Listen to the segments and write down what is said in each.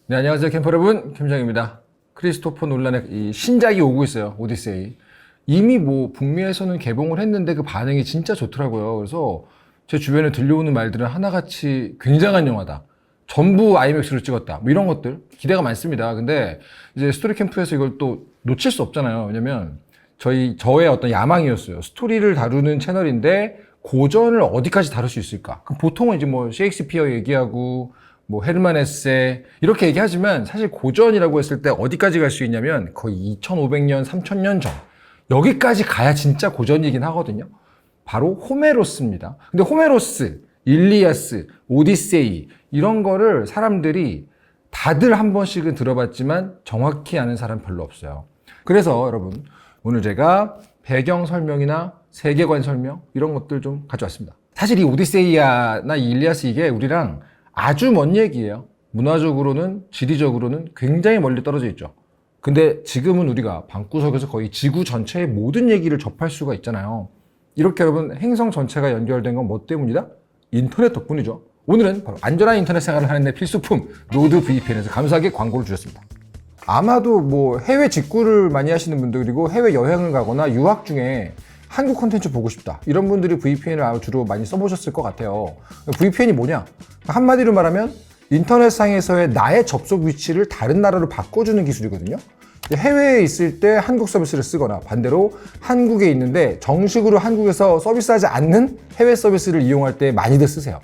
네, 안녕하세요. 캠퍼 여러분, 캠장입니다. 크리스토퍼 놀란의 이 신작이 오고 있어요. 오디세이. 이미 뭐 북미에서는 개봉을 했는데 그 반응이 진짜 좋더라고요. 그래서 제 주변에 들려오는 말들은 하나같이 굉장한 영화다. 전부 아이맥스로 찍었다. 뭐 이런 것들 기대가 많습니다. 근데 이제 스토리 캠프에서 이걸 또 놓칠 수 없잖아요. 왜냐면 저의 어떤 야망이었어요. 스토리를 다루는 채널인데 고전을 어디까지 다룰 수 있을까? 그럼 보통은 이제 뭐 셰익스피어 얘기하고 뭐 헤르만 헤세 이렇게 얘기하지만 사실 고전이라고 했을 때 어디까지 갈 수 있냐면 거의 2500년, 3000년 전 여기까지 가야 진짜 고전이긴 하거든요. 바로 호메로스입니다. 근데 호메로스, 일리아스, 오디세이 이런 거를 사람들이 다들 한 번씩은 들어봤지만 정확히 아는 사람 별로 없어요. 그래서 여러분 오늘 제가 배경 설명이나 세계관 설명 이런 것들 좀 가져왔습니다. 사실 이 오디세이나 이 일리아스 이게 우리랑 아주 먼 얘기예요. 문화적으로는 지리적으로는 굉장히 멀리 떨어져 있죠. 근데 지금은 우리가 방구석에서 거의 지구 전체의 모든 얘기를 접할 수가 있잖아요. 이렇게 여러분 행성 전체가 연결된 건 뭐 때문이다? 인터넷 덕분이죠. 오늘은 바로 안전한 인터넷 생활을 하는 데 필수품 노드 VPN에서 감사하게 광고를 주셨습니다. 아마도 뭐 해외 직구를 많이 하시는 분들 그리고 해외 여행을 가거나 유학 중에 한국 콘텐츠 보고 싶다 이런 분들이 VPN을 주로 많이 써보셨을 것 같아요. VPN이 뭐냐? 한마디로 말하면 인터넷상에서의 나의 접속 위치를 다른 나라로 바꿔주는 기술이거든요. 해외에 있을 때 한국 서비스를 쓰거나 반대로 한국에 있는데 정식으로 한국에서 서비스하지 않는 해외 서비스를 이용할 때 많이들 쓰세요.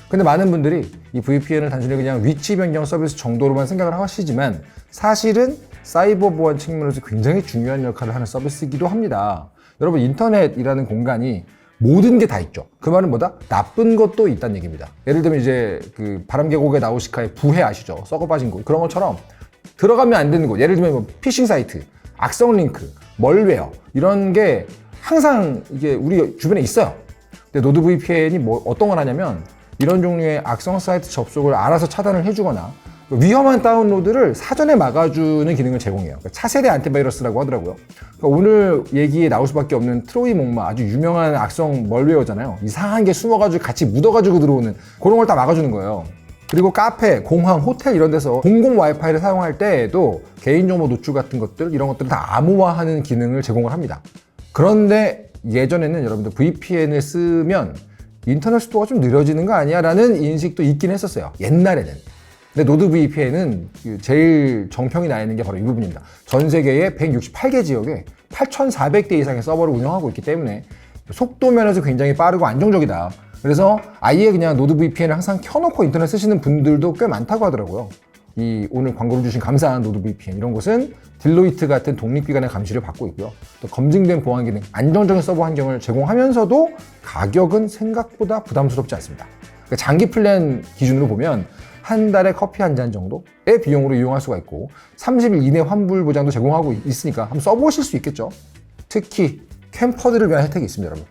근데 많은 분들이 이 VPN을 단순히 그냥 위치 변경 서비스 정도로만 생각을 하시지만 사실은 사이버 보안 측면에서 굉장히 중요한 역할을 하는 서비스이기도 합니다. 여러분 인터넷이라는 공간이 모든 게 다 있죠. 그 말은 뭐다? 나쁜 것도 있다는 얘기입니다. 예를 들면 이제 그 바람계곡의 나우시카의 부해 아시죠? 썩어 빠진 곳 그런 것처럼 들어가면 안 되는 곳 예를 들면 뭐 피싱 사이트, 악성 링크, 멀웨어 이런 게 항상 이게 우리 주변에 있어요. 근데 노드 VPN이 뭐 어떤 걸 하냐면 이런 종류의 악성 사이트 접속을 알아서 차단을 해주거나 위험한 다운로드를 사전에 막아주는 기능을 제공해요. 차세대 안티바이러스라고 하더라고요. 그러니까 오늘 얘기에 나올 수밖에 없는 트로이 목마 아주 유명한 악성 멀웨어잖아요. 이상한 게 숨어가지고 같이 묻어가지고 들어오는 그런 걸 다 막아주는 거예요. 그리고 카페, 공항, 호텔 이런 데서 공공 와이파이를 사용할 때에도 개인정보 노출 같은 것들 이런 것들을 다 암호화하는 기능을 제공을 합니다. 그런데 예전에는 여러분들 VPN을 쓰면 인터넷 속도가 좀 느려지는 거 아니야? 라는 인식도 있긴 했었어요. 옛날에는. 근데 노드 VPN은 제일 정평이 나 있는 게 바로 이 부분입니다. 전 세계의 168개 지역에 8,400대 이상의 서버를 운영하고 있기 때문에 속도 면에서 굉장히 빠르고 안정적이다. 그래서 아예 그냥 노드 VPN을 항상 켜놓고 인터넷 쓰시는 분들도 꽤 많다고 하더라고요. 이 오늘 광고를 주신 감사한 노드 VPN 이런 곳은 딜로이트 같은 독립기관의 감시를 받고 있고요. 또 검증된 보안 기능, 안정적인 서버 환경을 제공하면서도 가격은 생각보다 부담스럽지 않습니다. 그러니까 장기 플랜 기준으로 보면 한 달에 커피 한 잔 정도의 비용으로 이용할 수가 있고 30일 이내 환불 보장도 제공하고 있으니까 한번 써보실 수 있겠죠. 특히 캠퍼들을 위한 혜택이 있습니다, 여러분.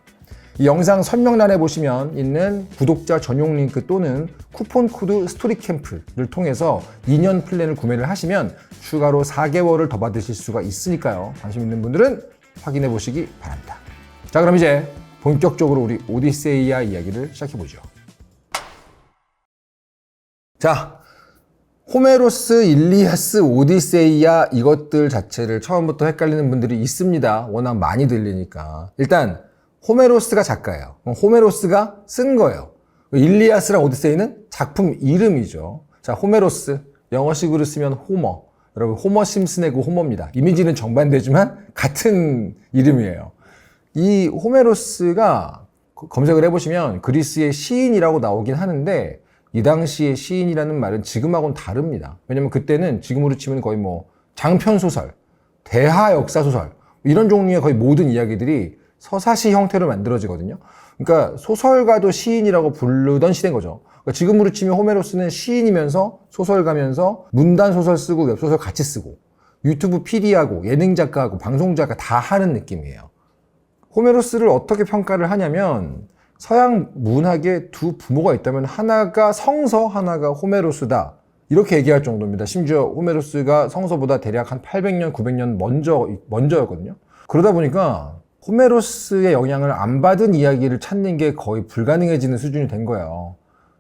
이 영상 설명란에 보시면 있는 구독자 전용 링크 또는 쿠폰 코드 스토리캠프를 통해서 2년 플랜을 구매를 하시면 추가로 4개월을 더 받으실 수가 있으니까요. 관심 있는 분들은 확인해 보시기 바랍니다. 자, 그럼 이제 본격적으로 우리 오디세이아 이야기를 시작해 보죠. 자, 호메로스, 일리아스, 오디세이아 이것들 자체를 처음부터 헷갈리는 분들이 있습니다. 워낙 많이 들리니까. 일단 호메로스가 작가예요. 호메로스가 쓴 거예요. 일리아스랑 오디세이는 작품 이름이죠. 자, 호메로스 영어식으로 쓰면 호머. 여러분 호머 심슨의 그 호머입니다. 이미지는 정반대지만 같은 이름이에요. 이 호메로스가 검색을 해보시면 그리스의 시인이라고 나오긴 하는데 이 당시의 시인이라는 말은 지금하고는 다릅니다. 왜냐면 그때는 지금으로 치면 거의 뭐 장편소설, 대하 역사소설 이런 종류의 거의 모든 이야기들이 서사시 형태로 만들어지거든요. 그러니까 소설가도 시인이라고 부르던 시대인 거죠. 그러니까 지금으로 치면 호메로스는 시인이면서 소설가면서 문단 소설 쓰고 웹소설 같이 쓰고 유튜브 PD하고 예능 작가하고 방송 작가 다 하는 느낌이에요. 호메로스를 어떻게 평가를 하냐면 서양 문학에 두 부모가 있다면 하나가 성서, 하나가 호메로스다. 이렇게 얘기할 정도입니다. 심지어 호메로스가 성서보다 대략 한 800년, 900년 먼저였거든요. 그러다 보니까 호메로스의 영향을 안 받은 이야기를 찾는 게 거의 불가능해지는 수준이 된 거예요.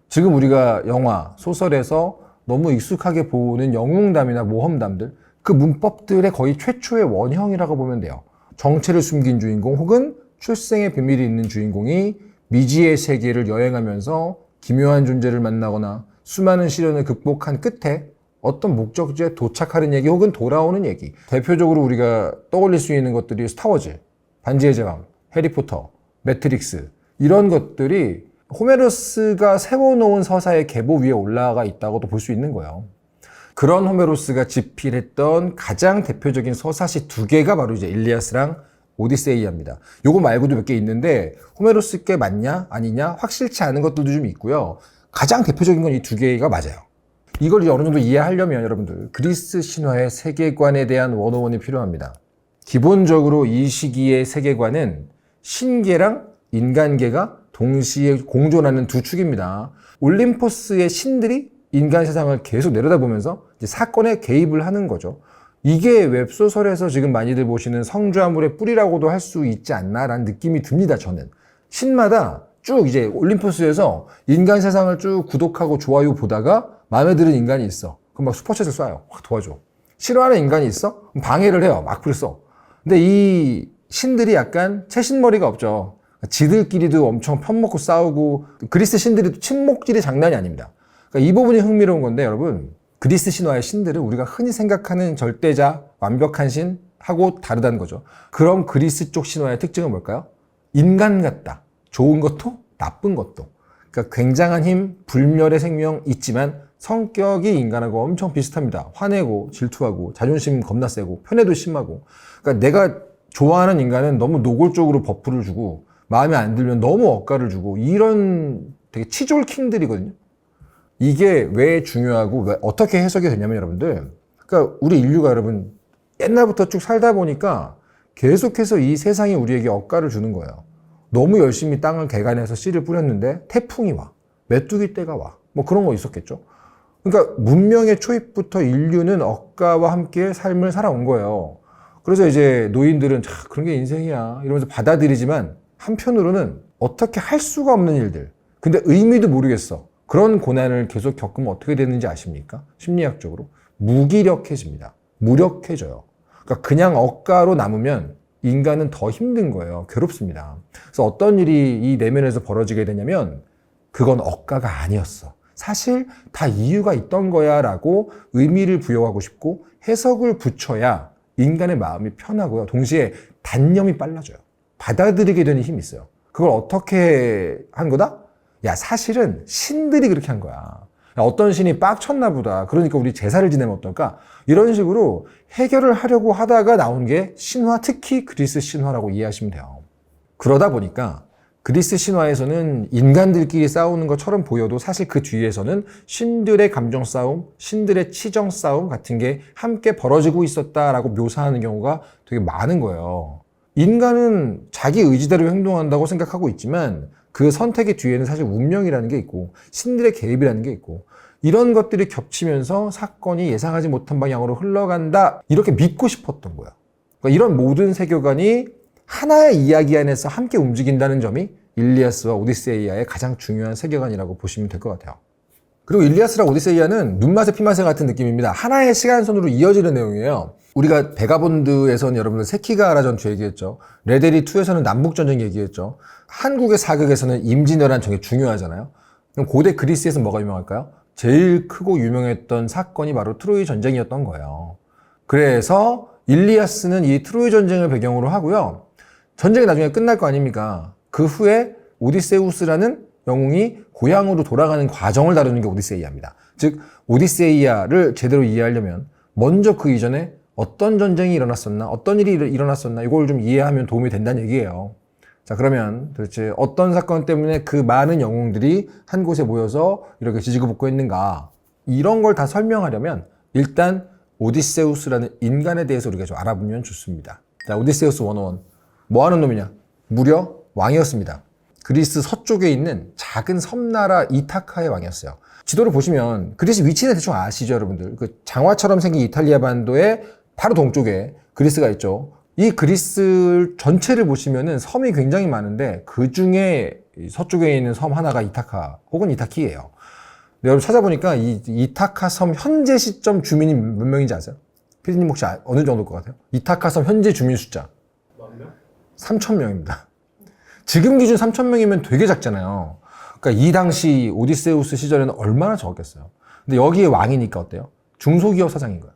지금 우리가 영화, 소설에서 너무 익숙하게 보는 영웅담이나 모험담들, 그 문법들의 거의 최초의 원형이라고 보면 돼요. 정체를 숨긴 주인공 혹은 출생의 비밀이 있는 주인공이 미지의 세계를 여행하면서 기묘한 존재를 만나거나 수많은 시련을 극복한 끝에 어떤 목적지에 도착하는 얘기 혹은 돌아오는 얘기. 대표적으로 우리가 떠올릴 수 있는 것들이 스타워즈, 반지의 제왕, 해리포터, 매트릭스, 이런 것들이 호메로스가 세워놓은 서사의 계보 위에 올라가 있다고도 볼 수 있는 거예요. 그런 호메로스가 집필했던 가장 대표적인 서사시 두 개가 바로 이제 일리아스랑 오디세이아입니다. 요거 말고도 몇 개 있는데 호메로스 게 맞냐 아니냐 확실치 않은 것들도 좀 있고요. 가장 대표적인 건 이 두 개가 맞아요. 이걸 어느 정도 이해하려면 여러분들 그리스 신화의 세계관에 대한 원어원이 필요합니다. 기본적으로 이 시기의 세계관은 신계랑 인간계가 동시에 공존하는 두 축입니다. 올림포스의 신들이 인간 세상을 계속 내려다보면서 이제 사건에 개입을 하는 거죠. 이게 웹소설에서 지금 많이들 보시는 성주화물의 뿌리라고도 할 수 있지 않나라는 느낌이 듭니다, 저는. 신마다 쭉 이제 올림포스에서 인간 세상을 쭉 구독하고 좋아요 보다가 마음에 드는 인간이 있어. 그럼 막 슈퍼챗을 쏴요. 확 도와줘. 싫어하는 인간이 있어? 그럼 방해를 해요. 악플을 써. 근데 이 신들이 약간 채신머리가 없죠. 지들끼리도 엄청 편먹고 싸우고, 그리스 신들이 친목질이 장난이 아닙니다. 그러니까 이 부분이 흥미로운 건데, 여러분, 그리스 신화의 신들은 우리가 흔히 생각하는 절대자, 완벽한 신하고 다르다는 거죠. 그럼 그리스 쪽 신화의 특징은 뭘까요? 인간 같다. 좋은 것도 나쁜 것도. 그러니까 굉장한 힘, 불멸의 생명 있지만 성격이 인간하고 엄청 비슷합니다. 화내고 질투하고 자존심 겁나 세고 편애도 심하고. 그러니까 내가 좋아하는 인간은 너무 노골적으로 버프를 주고 마음에 안 들면 너무 억가를 주고, 이런 되게 치졸 킹들이거든요. 이게 왜 중요하고 왜 어떻게 해석이 되냐면 여러분들, 그러니까 우리 인류가 여러분 옛날부터 쭉 살다 보니까 계속해서 이 세상이 우리에게 억가를 주는 거예요. 너무 열심히 땅을 개간해서 씨를 뿌렸는데 태풍이 와, 메뚜기 떼가 와, 뭐 그런 거 있었겠죠. 그러니까 문명의 초입부터 인류는 억가와 함께 삶을 살아온 거예요. 그래서 이제 노인들은 자, 그런 게 인생이야 이러면서 받아들이지만 한편으로는 어떻게 할 수가 없는 일들, 근데 의미도 모르겠어, 그런 고난을 계속 겪으면 어떻게 되는지 아십니까? 심리학적으로 무기력해집니다. 무력해져요. 그러니까 그냥 억가로 남으면 인간은 더 힘든 거예요. 괴롭습니다. 그래서 어떤 일이 이 내면에서 벌어지게 되냐면 그건 억가가 아니었어, 사실 다 이유가 있던 거야 라고 의미를 부여하고 싶고 해석을 붙여야 인간의 마음이 편하고요. 동시에 단념이 빨라져요. 받아들이게 되는 힘이 있어요. 그걸 어떻게 한 거다? 야, 사실은 신들이 그렇게 한 거야. 야, 어떤 신이 빡쳤나 보다. 그러니까 우리 제사를 지내면 어떨까? 이런 식으로 해결을 하려고 하다가 나온 게 신화, 특히 그리스 신화라고 이해하시면 돼요. 그러다 보니까 그리스 신화에서는 인간들끼리 싸우는 것처럼 보여도 사실 그 뒤에서는 신들의 감정 싸움, 신들의 치정 싸움 같은 게 함께 벌어지고 있었다라고 묘사하는 경우가 되게 많은 거예요. 인간은 자기 의지대로 행동한다고 생각하고 있지만 그 선택의 뒤에는 사실 운명이라는 게 있고 신들의 개입이라는 게 있고, 이런 것들이 겹치면서 사건이 예상하지 못한 방향으로 흘러간다, 이렇게 믿고 싶었던 거야. 그러니까 이런 모든 세계관이 하나의 이야기 안에서 함께 움직인다는 점이 일리아스와 오디세이아의 가장 중요한 세계관이라고 보시면 될 것 같아요. 그리고 일리아스랑 오디세이아는 눈맛에 피맛에 같은 느낌입니다. 하나의 시간선으로 이어지는 내용이에요. 우리가 베가본드에서는 여러분들 세키가라 전투 얘기했죠. 레데리2에서는 남북전쟁 얘기했죠. 한국의 사극에서는 임진왜란 되게 중요하잖아요. 그럼 고대 그리스에서 뭐가 유명할까요? 제일 크고 유명했던 사건이 바로 트로이 전쟁이었던 거예요. 그래서 일리아스는 이 트로이 전쟁을 배경으로 하고요. 전쟁이 나중에 끝날 거 아닙니까? 그 후에 오디세우스라는 영웅이 고향으로 돌아가는 과정을 다루는 게 오디세이아입니다. 즉 오디세이아를 제대로 이해하려면 먼저 그 이전에 어떤 전쟁이 일어났었나, 어떤 일이 일어났었나, 이걸 좀 이해하면 도움이 된다는 얘기예요. 자, 그러면 도대체 어떤 사건 때문에 그 많은 영웅들이 한 곳에 모여서 이렇게 지지고 볶고 있는가, 이런 걸 다 설명하려면 일단 오디세우스라는 인간에 대해서 우리가 좀 알아보면 좋습니다. 자, 오디세우스 101. 뭐 하는 놈이냐? 무려 왕이었습니다. 그리스 서쪽에 있는 작은 섬나라 이타카의 왕이었어요. 지도를 보시면 그리스 위치는 대충 아시죠, 여러분들? 그 장화처럼 생긴 이탈리아 반도의 바로 동쪽에 그리스가 있죠. 이 그리스 전체를 보시면은 섬이 굉장히 많은데 그 중에 서쪽에 있는 섬 하나가 이타카 혹은 이타키예요. 여러분 찾아보니까 이 이타카 섬 현재 시점 주민이 몇 명인지 아세요? 피디님 혹시 어느 정도일 것 같아요? 이타카 섬 현재 주민 숫자 3,000명입니다. 지금 기준 3,000명이면 되게 작잖아요. 그러니까 이 당시 오디세우스 시절에는 얼마나 적었겠어요. 근데 여기에 왕이니까 어때요? 중소기업 사장인 거예요.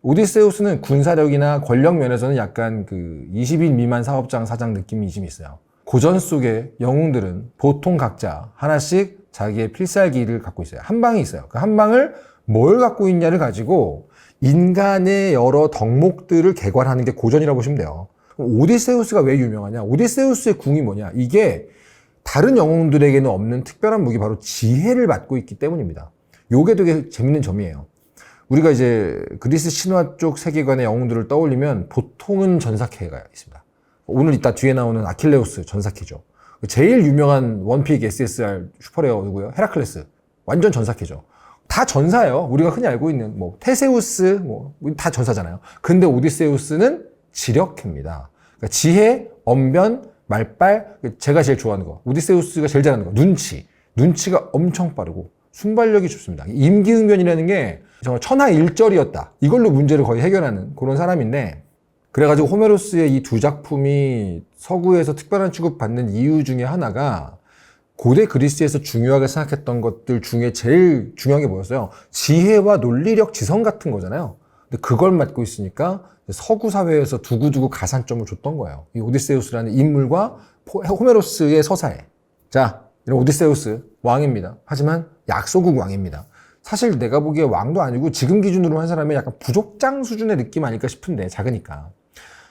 오디세우스는 군사력이나 권력 면에서는 약간 그 20인 미만 사업장 사장 느낌이 좀 있어요. 고전 속의 영웅들은 보통 각자 하나씩 자기의 필살기를 갖고 있어요. 한 방이 있어요. 그 한 방을 뭘 갖고 있냐를 가지고 인간의 여러 덕목들을 개괄하는 게 고전이라고 보시면 돼요. 오디세우스가 왜 유명하냐? 오디세우스의 궁이 뭐냐? 이게 다른 영웅들에게는 없는 특별한 무기, 바로 지혜를 받고 있기 때문입니다. 요게 되게 재밌는 점이에요. 우리가 이제 그리스 신화 쪽 세계관의 영웅들을 떠올리면 보통은 전사캐가 있습니다. 오늘 이따 뒤에 나오는 아킬레우스 전사캐죠. 제일 유명한 원픽 SSR 슈퍼레어 누구예요? 헤라클레스. 완전 전사캐죠. 다 전사예요. 우리가 흔히 알고 있는 뭐 테세우스 다 전사잖아요. 근데 오디세우스는 지력캐입니다. 그러니까 지혜, 언변, 말빨, 제가 제일 좋아하는 거, 오디세우스가 제일 잘하는 거, 눈치가 엄청 빠르고 순발력이 좋습니다. 임기응변이라는 게 정말 천하일절이었다. 이걸로 문제를 거의 해결하는 그런 사람인데, 그래가지고 호메로스의 이 두 작품이 서구에서 특별한 취급받는 이유 중에 하나가 고대 그리스에서 중요하게 생각했던 것들 중에 제일 중요한 게 뭐였어요? 지혜와 논리력, 지성 같은 거잖아요. 근데 그걸 맡고 있으니까 서구 사회에서 두고두고 가산점을 줬던 거예요. 이 오디세우스라는 인물과 호메로스의 서사에. 자, 이런 오디세우스 왕입니다. 하지만 약소국 왕입니다. 사실 내가 보기에 왕도 아니고 지금 기준으로 한 사람이 약간 부족장 수준의 느낌 아닐까 싶은데, 작으니까.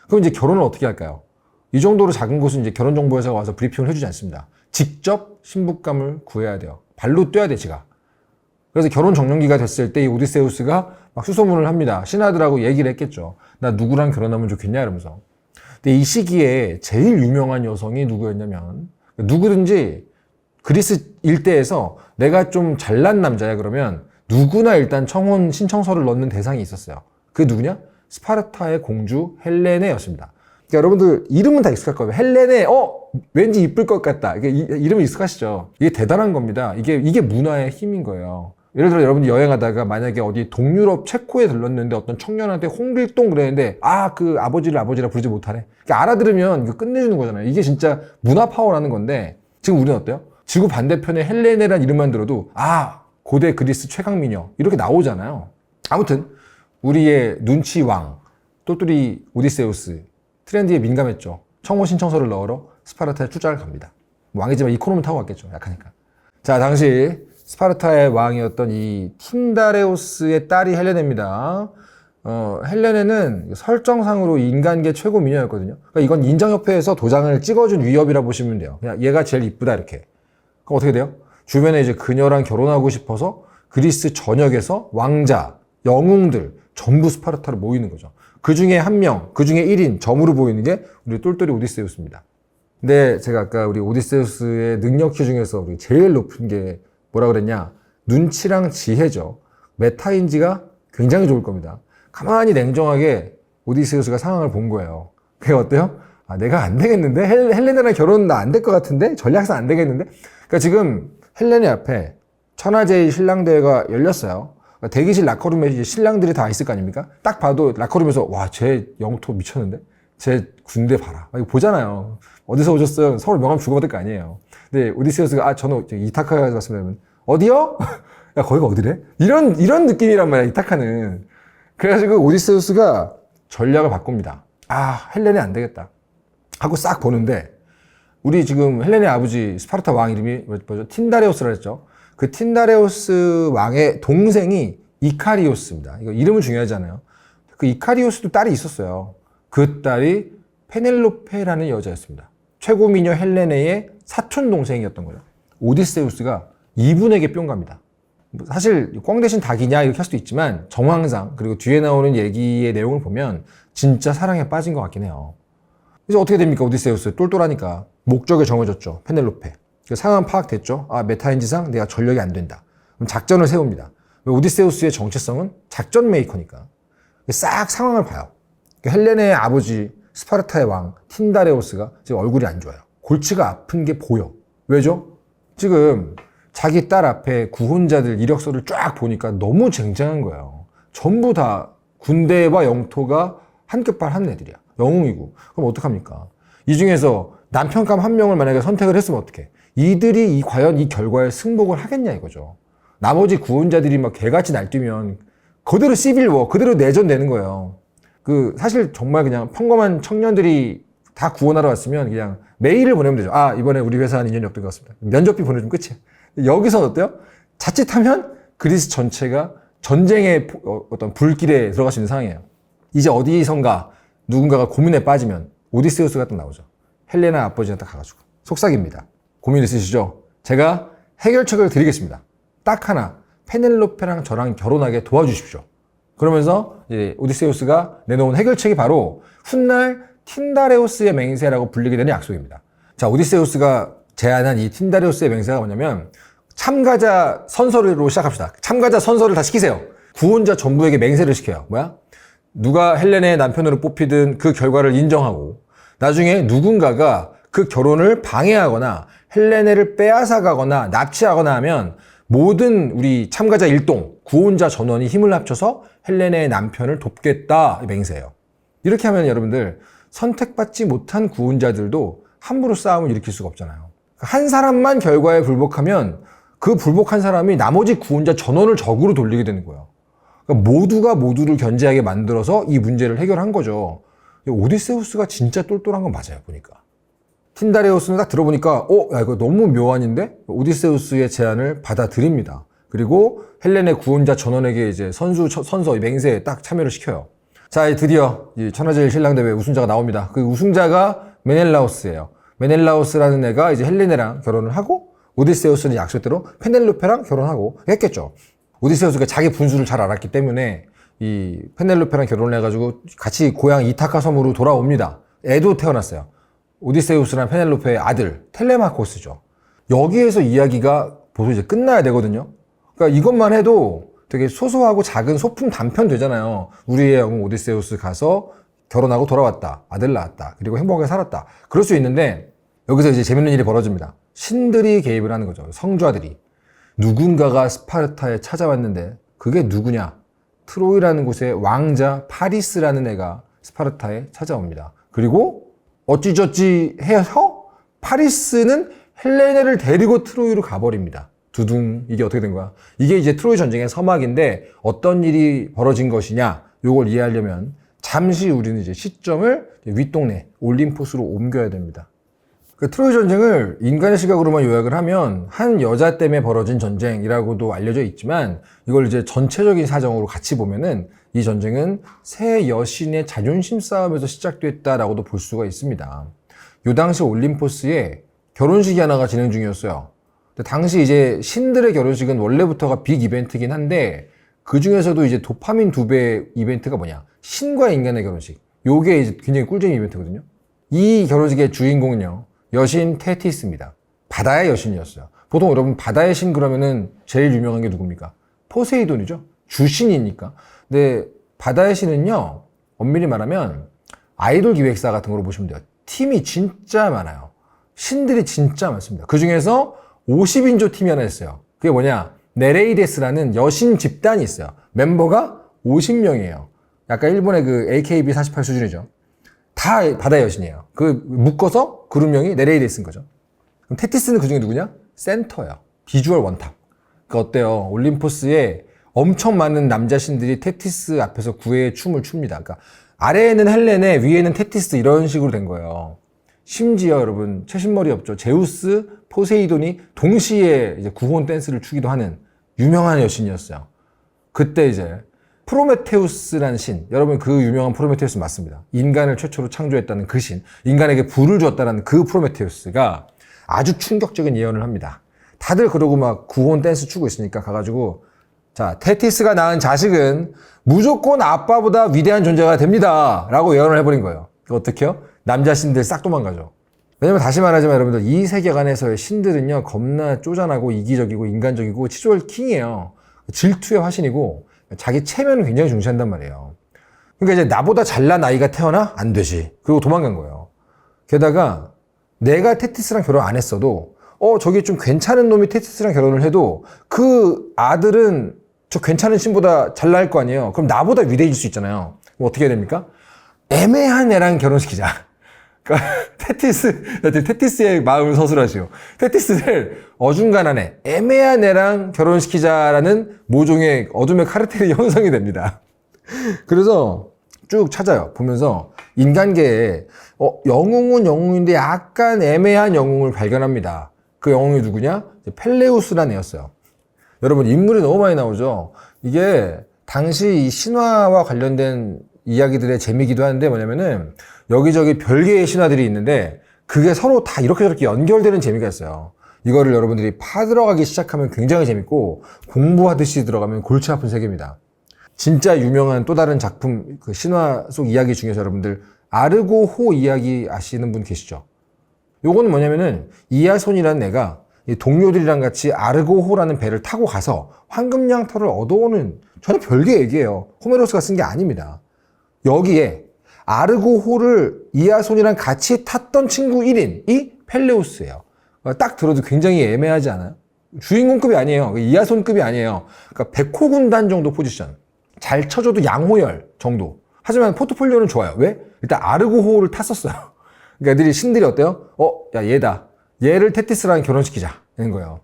그럼 이제 결혼을 어떻게 할까요? 이 정도로 작은 곳은 이제 결혼정보회사가 와서 브리핑을 해주지 않습니다. 직접 신부감을 구해야 돼요. 발로 뛰어야 돼, 지가. 그래서 결혼 정년기가 됐을 때 이 오디세우스가 막 수소문을 합니다. 신하들하고 얘기를 했겠죠. 나 누구랑 결혼하면 좋겠냐 이러면서. 근데 이 시기에 제일 유명한 여성이 누구였냐면, 누구든지 그리스 일대에서 내가 좀 잘난 남자야 그러면 누구나 일단 청혼 신청서를 넣는 대상이 있었어요. 그게 누구냐? 스파르타의 공주 헬레네였습니다. 그러니까 여러분들 이름은 다 익숙할 거예요. 헬레네, 왠지 이쁠 것 같다. 이름이 익숙하시죠? 이게 대단한 겁니다. 이게 문화의 힘인 거예요. 예를 들어 여러분이 여행하다가 만약에 어디 동유럽 체코에 들렀는데 어떤 청년한테 홍길동 그랬는데 그 아버지라 부르지 못하네. 그러니까 알아들으면 이거 끝내주는 거잖아요. 이게 진짜 문화 파워라는 건데, 지금 우리는 어때요? 지구 반대편에 헬레네란 이름만 들어도 고대 그리스 최강미녀 이렇게 나오잖아요. 아무튼 우리의 눈치왕 또뚜리 오디세우스 트렌드에 민감했죠. 청혼 신청서를 넣으러 스파르타에 출장을 갑니다. 왕이지만 이코노미 타고 갔겠죠. 약하니까. 자, 당시 스파르타의 왕이었던 이 틴다레우스의 딸이 헬레네입니다. 헬레네는 설정상으로 인간계 최고 미녀였거든요. 그러니까 이건 인정협회에서 도장을 찍어준 위협이라 보시면 돼요. 그냥 얘가 제일 이쁘다 이렇게. 그럼 어떻게 돼요? 주변에 이제 그녀랑 결혼하고 싶어서 그리스 전역에서 왕자, 영웅들 전부 스파르타로 모이는 거죠. 그 중에 한 명, 그 중에 1인 점으로 보이는 게 우리 똘똘이 오디세우스입니다. 근데 제가 아까 우리 오디세우스의 능력치 중에서 우리 제일 높은 게 뭐라 그랬냐? 눈치랑 지혜죠. 메타인지가 굉장히 좋을 겁니다. 가만히 냉정하게 오디세우스가 상황을 본 거예요. 그게 어때요? 내가 안 되겠는데? 헬레네랑 결혼 나 안 될 것 같은데? 전략상 안 되겠는데? 그러니까 지금 헬레네 앞에 천하제일 신랑대회가 열렸어요. 그러니까 대기실 라커룸에 이제 신랑들이 다 있을 거 아닙니까? 딱 봐도 라커룸에서 쟤 영토 미쳤는데? 쟤 군대 봐라. 이거 보잖아요. 어디서 오셨어요? 서울 명함 주고받을 거 아니에요. 근데 오디세우스가 저는 이타카에 갔습니다. 어디요? 야, 거기가 어디래? 이런 느낌이란 말이야, 이타카는. 그래가지고 오디세우스가 전략을 바꿉니다. 헬레네 안 되겠다 하고 싹 보는데, 우리 지금 헬레네 아버지 스파르타 왕 이름이 뭐죠? 틴다레우스라 했죠. 그 틴다레우스 왕의 동생이 이카리오스입니다. 이거 이름은 중요하잖아요. 그 이카리오스도 딸이 있었어요. 그 딸이 페넬로페라는 여자였습니다. 최고 미녀 헬레네의 사촌 동생이었던 거예요. 오디세우스가 이분에게 뿅 갑니다. 사실 꽝 대신 닭이냐 이렇게 할 수도 있지만 정황상, 그리고 뒤에 나오는 얘기의 내용을 보면 진짜 사랑에 빠진 것 같긴 해요. 이제 어떻게 됩니까? 오디세우스 똘똘하니까 목적이 정해졌죠. 페넬로페. 상황 파악됐죠. 메타인지상 내가 전력이 안 된다. 그럼 작전을 세웁니다. 오디세우스의 정체성은 작전 메이커니까. 싹 상황을 봐요. 헬레네의 아버지 스파르타의 왕 틴다레우스가 지금 얼굴이 안 좋아요. 골치가 아픈 게 보여. 왜죠? 지금 자기 딸 앞에 구혼자들 이력서를 쫙 보니까 너무 쟁쟁한 거예요. 전부 다 군대와 영토가 한 끝발 한 애들이야. 영웅이고. 그럼 어떡합니까? 이 중에서 남편감 한 명을 만약에 선택을 했으면 어떡해? 이들이 과연 이 결과에 승복을 하겠냐 이거죠. 나머지 구혼자들이 막 개같이 날뛰면 그대로 시빌워, 그대로 내전되는 거예요. 사실 정말 그냥 평범한 청년들이 다 구원하러 왔으면 그냥 메일을 보내면 되죠. 아, 이번에 우리 회사는 인연이 없던 것 같습니다. 면접비 보내주면 끝이에요. 여기서는 어때요? 자칫하면 그리스 전체가 전쟁의 어떤 불길에 들어갈 수 있는 상황이에요. 이제 어디선가 누군가가 고민에 빠지면 오디세우스가 딱 나오죠. 헬레나 아버지한테 가가지고. 속삭입니다. 고민 있으시죠? 제가 해결책을 드리겠습니다. 딱 하나, 페넬로페랑 저랑 결혼하게 도와주십시오. 그러면서 이제 오디세우스가 내놓은 해결책이 바로 훗날 틴다레우스의 맹세라고 불리게 되는 약속입니다. 자, 오디세우스가 제안한 이 틴다레우스의 맹세가 뭐냐면 참가자 선서로 시작합시다. 참가자 선서를 다 시키세요. 구혼자 전부에게 맹세를 시켜요. 뭐야? 누가 헬렌의 남편으로 뽑히든 그 결과를 인정하고 나중에 누군가가 그 결혼을 방해하거나 헬레네를 빼앗아가거나 납치하거나 하면 모든 우리 참가자 일동, 구혼자 전원이 힘을 합쳐서 헬레네의 남편을 돕겠다 이 맹세예요. 이렇게 하면 여러분들 선택받지 못한 구혼자들도 함부로 싸움을 일으킬 수가 없잖아요. 한 사람만 결과에 불복하면 그 불복한 사람이 나머지 구혼자 전원을 적으로 돌리게 되는 거예요. 그러니까 모두가 모두를 견제하게 만들어서 이 문제를 해결한 거죠. 오디세우스가 진짜 똘똘한 건 맞아요, 보니까. 틴다레우스는 딱 들어보니까 야, 이거 너무 묘안인데? 오디세우스의 제안을 받아들입니다. 그리고 헬렌의 구혼자 전원에게 이제 선서, 맹세에 딱 참여를 시켜요. 자, 드디어 이 천하제일 신랑대회 우승자가 나옵니다. 그 우승자가 메넬라우스예요. 메넬라우스라는 애가 이제 헬레네랑 결혼을 하고 오디세우스는 약속대로 페넬로페랑 결혼하고 했겠죠. 오디세우스가 자기 분수를 잘 알았기 때문에 이 페넬로페랑 결혼을 해가지고 같이 고향 이타카 섬으로 돌아옵니다. 애도 태어났어요. 오디세우스랑 페넬로페의 아들 텔레마코스죠. 여기에서 이야기가 보통 이제 끝나야 되거든요. 그러니까 이것만 해도 되게 소소하고 작은 소품 단편 되잖아요. 우리의 영웅 오디세우스 가서 결혼하고 돌아왔다. 아들 낳았다. 그리고 행복하게 살았다. 그럴 수 있는데 여기서 이제 재밌는 일이 벌어집니다. 신들이 개입을 하는 거죠. 성좌들이. 누군가가 스파르타에 찾아왔는데 그게 누구냐? 트로이라는 곳의 왕자 파리스라는 애가 스파르타에 찾아옵니다. 그리고 어찌저찌 해서 파리스는 헬레네를 데리고 트로이로 가버립니다. 두둥. 이게 어떻게 된 거야? 이게 이제 트로이 전쟁의 서막인데 어떤 일이 벌어진 것이냐? 요걸 이해하려면 잠시 우리는 이제 시점을 윗동네 올림포스로 옮겨야 됩니다. 그 트로이 전쟁을 인간의 시각으로만 요약을 하면 한 여자 때문에 벌어진 전쟁이라고도 알려져 있지만 이걸 이제 전체적인 사정으로 같이 보면은 이 전쟁은 세 여신의 자존심 싸움에서 시작됐다라고도 볼 수가 있습니다. 요 당시 올림포스에 결혼식이 하나가 진행 중이었어요. 근데 당시 이제 신들의 결혼식은 원래부터가 빅 이벤트긴 한데 그 중에서도 이제 도파민 2배 이벤트가 뭐냐? 신과 인간의 결혼식. 요게 이제 굉장히 꿀잼 이벤트거든요. 이 결혼식의 주인공은요. 여신 테티스입니다. 바다의 여신이었어요. 보통 여러분 바다의 신 그러면은 제일 유명한 게 누굽니까? 포세이돈이죠. 주신이니까. 근데 바다의 신은요. 엄밀히 말하면 아이돌 기획사 같은 거로 보시면 돼요. 팀이 진짜 많아요. 신들이 진짜 많습니다. 그 중에서 50인조 팀이 하나 있어요. 그게 뭐냐? 네레이데스라는 여신 집단이 있어요. 멤버가 50명이에요. 약간 일본의 그 AKB48 수준이죠. 다 바다의 여신이에요. 묶어서 그룹명이 네레이데스인 거죠. 그럼 테티스는 그 중에 누구냐? 센터예요. 비주얼 원탑. 그러니까 어때요? 올림포스에 엄청 많은 남자 신들이 테티스 앞에서 구애의 춤을 춥니다. 그러니까 아래에는 헬레네, 위에는 테티스 이런 식으로 된 거예요. 심지어 여러분 최신머리 없죠. 제우스, 포세이돈이 동시에 이제 구혼 댄스를 추기도 하는 유명한 여신이었어요. 그때 이제 프로메테우스라는 신, 여러분 그 유명한 프로메테우스 맞습니다. 인간을 최초로 창조했다는 그 신, 인간에게 불을 주었다는 그 프로메테우스가 아주 충격적인 예언을 합니다. 다들 그러고 막 구혼 댄스 추고 있으니까 가가지고 자, 테티스가 낳은 자식은 무조건 아빠보다 위대한 존재가 됩니다. 라고 예언을 해버린 거예요. 어떻게요? 남자 신들 싹 도망가죠. 왜냐면 다시 말하자면 여러분들 이 세계관에서의 신들은요 겁나 쪼잔하고 이기적이고 인간적이고 치졸 킹이에요. 질투의 화신이고 자기 체면을 굉장히 중시한단 말이에요. 그러니까 이제 나보다 잘난 아이가 태어나? 안 되지. 그리고 도망간 거예요. 게다가 내가 테티스랑 결혼 안 했어도 저기 좀 괜찮은 놈이 테티스랑 결혼을 해도 그 아들은 저 괜찮은 신보다 잘 나을 거 아니에요. 그럼 나보다 위대해질 수 있잖아요. 그럼 어떻게 해야 됩니까? 애매한 애랑 결혼시키자. 그러니까 테티스의 마음을 서술하시오. 테티스를 어중간한 애, 애매한 애랑 결혼시키자라는 모종의 어둠의 카르텔이 형성이 됩니다. 그래서 쭉 찾아요. 보면서 인간계에 영웅은 영웅인데 약간 애매한 영웅을 발견합니다. 그 영웅이 누구냐? 펠레우스라는 애였어요. 여러분, 인물이 너무 많이 나오죠. 이게 당시 이 신화와 관련된 이야기들의 재미기도 한데 뭐냐면은 여기저기 별개의 신화들이 있는데 그게 서로 다 이렇게 저렇게 연결되는 재미가 있어요. 이거를 여러분들이 파들어가기 시작하면 굉장히 재밌고 공부하듯이 들어가면 골치 아픈 세계입니다. 진짜 유명한 또 다른 작품, 그 신화 속 이야기 중에서 여러분들 아르고호 이야기 아시는 분 계시죠? 요거는 뭐냐면은 이야손이라는 애가 동료들이랑 같이 아르고호라는 배를 타고 가서 황금양털을 얻어오는 전혀 별개 얘기예요. 호메로스가 쓴 게 아닙니다. 여기에 아르고호를 이야손이랑 같이 탔던 친구 1인이 펠레우스예요. 딱 들어도 굉장히 애매하지 않아요? 주인공급이 아니에요. 이야손급이 아니에요. 그러니까 백호군단 정도 포지션. 잘 쳐줘도 양호열 정도. 하지만 포트폴리오는 좋아요. 왜? 일단 아르고호를 탔었어요. 그러니까 애들이 신들이 어때요? 야 얘다. 얘를 테티스랑 결혼시키자. 이런 거예요.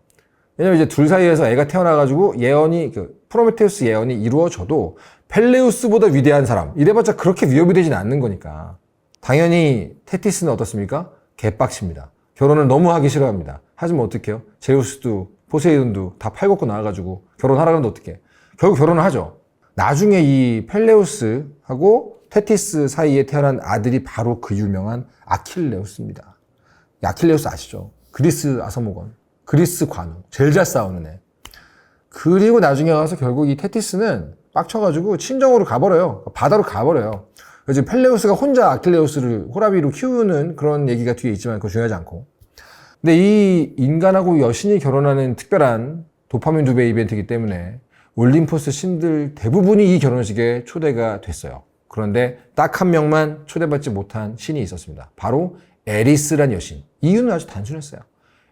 왜냐면 이제 둘 사이에서 애가 태어나가지고 예언이, 프로메테우스 예언이 이루어져도 펠레우스보다 위대한 사람. 이래봤자 그렇게 위협이 되진 않는 거니까. 당연히 테티스는 어떻습니까? 개빡칩니다. 결혼을 너무 하기 싫어합니다. 하지만 어떡해요? 제우스도 포세이돈도 다 팔걷고 나와가지고 결혼하라 그러는데 어떡해? 결국 결혼을 하죠. 나중에 이 펠레우스하고 테티스 사이에 태어난 아들이 바로 그 유명한 아킬레우스입니다. 아킬레우스 아시죠? 그리스 아서모건, 그리스 관우, 제일 잘 싸우는 애. 그리고 나중에 가서 결국 이 테티스는 빡쳐가지고 친정으로 가버려요. 바다로 가버려요. 그래서 펠레우스가 혼자 아킬레우스를 호라비로 키우는 그런 얘기가 뒤에 있지만 그거 중요하지 않고. 근데 이 인간하고 여신이 결혼하는 특별한 도파민 두 배 이벤트이기 때문에 올림포스 신들 대부분이 이 결혼식에 초대가 됐어요. 그런데 딱 한 명만 초대받지 못한 신이 있었습니다. 바로 에리스란 여신. 이유는 아주 단순했어요.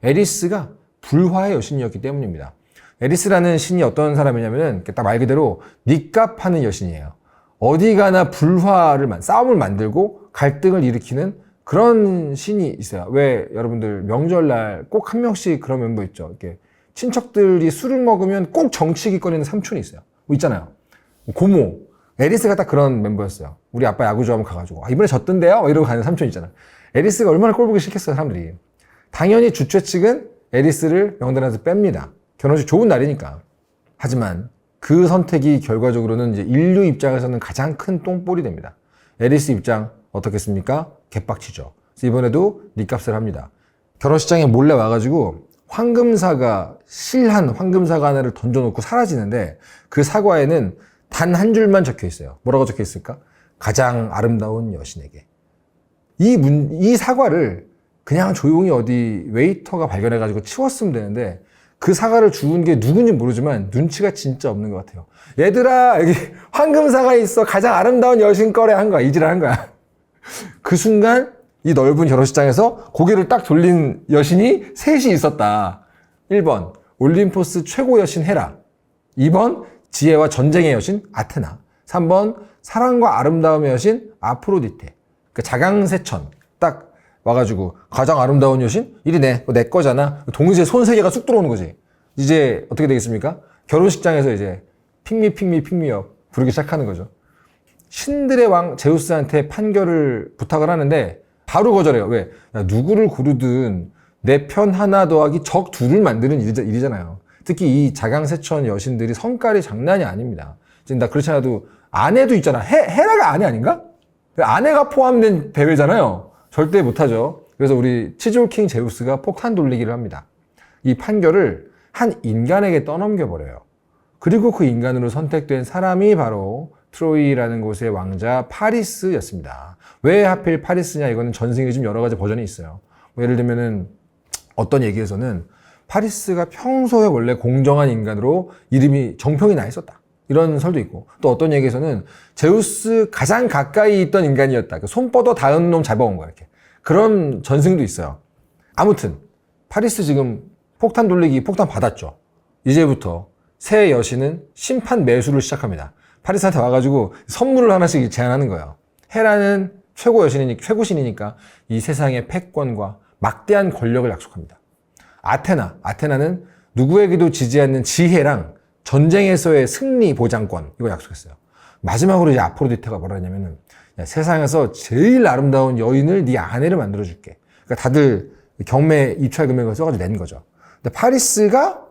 에리스가 불화의 여신이었기 때문입니다. 에리스라는 신이 어떤 사람이냐면은 딱 말 그대로 닉값하는 여신이에요. 어디 가나 불화를, 싸움을 만들고 갈등을 일으키는 그런 신이 있어요. 왜 여러분들 명절날 꼭 한 명씩 그런 멤버 있죠. 이렇게 친척들이 술을 먹으면 꼭 정치기 꺼내는 삼촌이 있어요. 뭐 있잖아요. 고모. 에리스가 딱 그런 멤버였어요. 우리 아빠 야구 좋아하면 가가지고 이번에 졌던데요? 이러고 가는 삼촌 있잖아요. 에리스가 얼마나 꼴보기 싫겠어요, 사람들이. 당연히 주최 측은 에리스를 명단에서 뺍니다. 결혼식 좋은 날이니까. 하지만 그 선택이 결과적으로는 이제 인류 입장에서는 가장 큰 똥볼이 됩니다. 에리스 입장 어떻겠습니까? 개빡치죠. 그래서 이번에도 닉값을 합니다. 결혼식장에 몰래 와가지고 황금사가, 실한 황금사가 하나를 던져놓고 사라지는데 그 사과에는 단 한 줄만 적혀 있어요. 뭐라고 적혀 있을까? 가장 아름다운 여신에게. 이 사과를 그냥 조용히 어디 웨이터가 발견해가지고 치웠으면 되는데 그 사과를 주운 게 누군지 모르지만 눈치가 진짜 없는 것 같아요. 얘들아, 여기 황금사가 있어. 가장 아름다운 여신 거래 한 거야. 이지랄 한 거야. 그 순간 이 넓은 결혼식장에서 고개를 딱 돌린 여신이 셋이 있었다. 1번 올림포스 최고 여신 헤라, 2번 지혜와 전쟁의 여신 아테나, 3번 사랑과 아름다움의 여신 아프로디테. 그 자강세천 딱 와가지고 가장 아름다운 여신? 이리 내 거잖아. 동시에 손 세 개가 쑥 들어오는 거지. 이제 어떻게 되겠습니까? 결혼식장에서 이제 픽미업 부르기 시작하는 거죠. 신들의 왕 제우스한테 판결을 부탁을 하는데 바로 거절해요. 왜? 야, 누구를 고르든 내 편 하나 더하기 적 둘을 만드는 일이잖아요. 특히 이 자강세천 여신들이 성깔이 장난이 아닙니다. 지금 나 그렇지 않아도 아내도 있잖아. 헤라가 아내 아닌가? 아내가 포함된 대회잖아요. 절대 못하죠. 그래서 우리 치졸킹 제우스가 폭탄 돌리기를 합니다. 이 판결을 한 인간에게 떠넘겨버려요. 그리고 그 인간으로 선택된 사람이 바로 트로이라는 곳의 왕자 파리스였습니다. 왜 하필 파리스냐? 이거는 전승에 좀 여러 가지 버전이 있어요. 뭐 예를 들면은 어떤 얘기에서는 파리스가 평소에 원래 공정한 인간으로 이름이 정평이 나 있었다. 이런 설도 있고, 또 어떤 얘기에서는 제우스 가장 가까이 있던 인간이었다. 손 뻗어 닿은 놈 잡아온 거야, 이렇게. 그런 전승도 있어요. 아무튼 파리스 지금 폭탄 돌리기 폭탄 받았죠. 이제부터 새 여신은 심판 매수를 시작합니다. 파리스한테 와가지고 선물을 하나씩 제안하는 거예요. 헤라는 최고 신이니까 이 세상의 패권과 막대한 권력을 약속합니다. 아테나는 누구에게도 지지 않는 지혜랑 전쟁에서의 승리 보장권, 이거 약속했어요. 마지막으로 이제 아프로디테가 뭐라 했냐면은, 야, 세상에서 제일 아름다운 여인을 네 아내를 만들어줄게. 그러니까 다들 경매 입찰 금액을 써가지고 낸 거죠. 근데 파리스가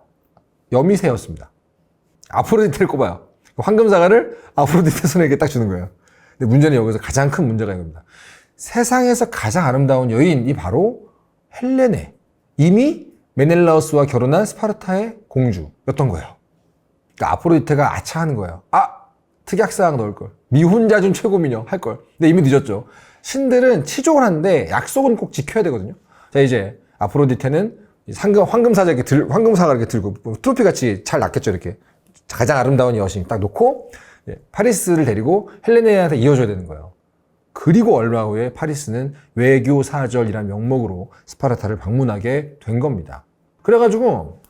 여미새였습니다. 아프로디테를 꼽아요. 황금사과를 아프로디테 손에게 딱 주는 거예요. 근데 문제는 여기서 가장 큰 문제가 이겁니다. 세상에서 가장 아름다운 여인이 바로 헬레네. 이미 메넬라우스와 결혼한 스파르타의 공주였던 거예요. 그러니까 아프로디테가 아차하는 거예요. 특약사항 넣을걸. 미혼자 중 최고 미녀 할걸. 근데 이미 늦었죠. 신들은 치족을 하는데 약속은 꼭 지켜야 되거든요. 자, 이제 아프로디테는 황금사과 이렇게 들고 트로피 같이 잘 놨겠죠. 이렇게 가장 아름다운 여신 딱 놓고 파리스를 데리고 헬레네한테 이어줘야 되는 거예요. 그리고 얼마 후에 파리스는 외교사절이라는 명목으로 스파르타를 방문하게 된 겁니다. 그래가지고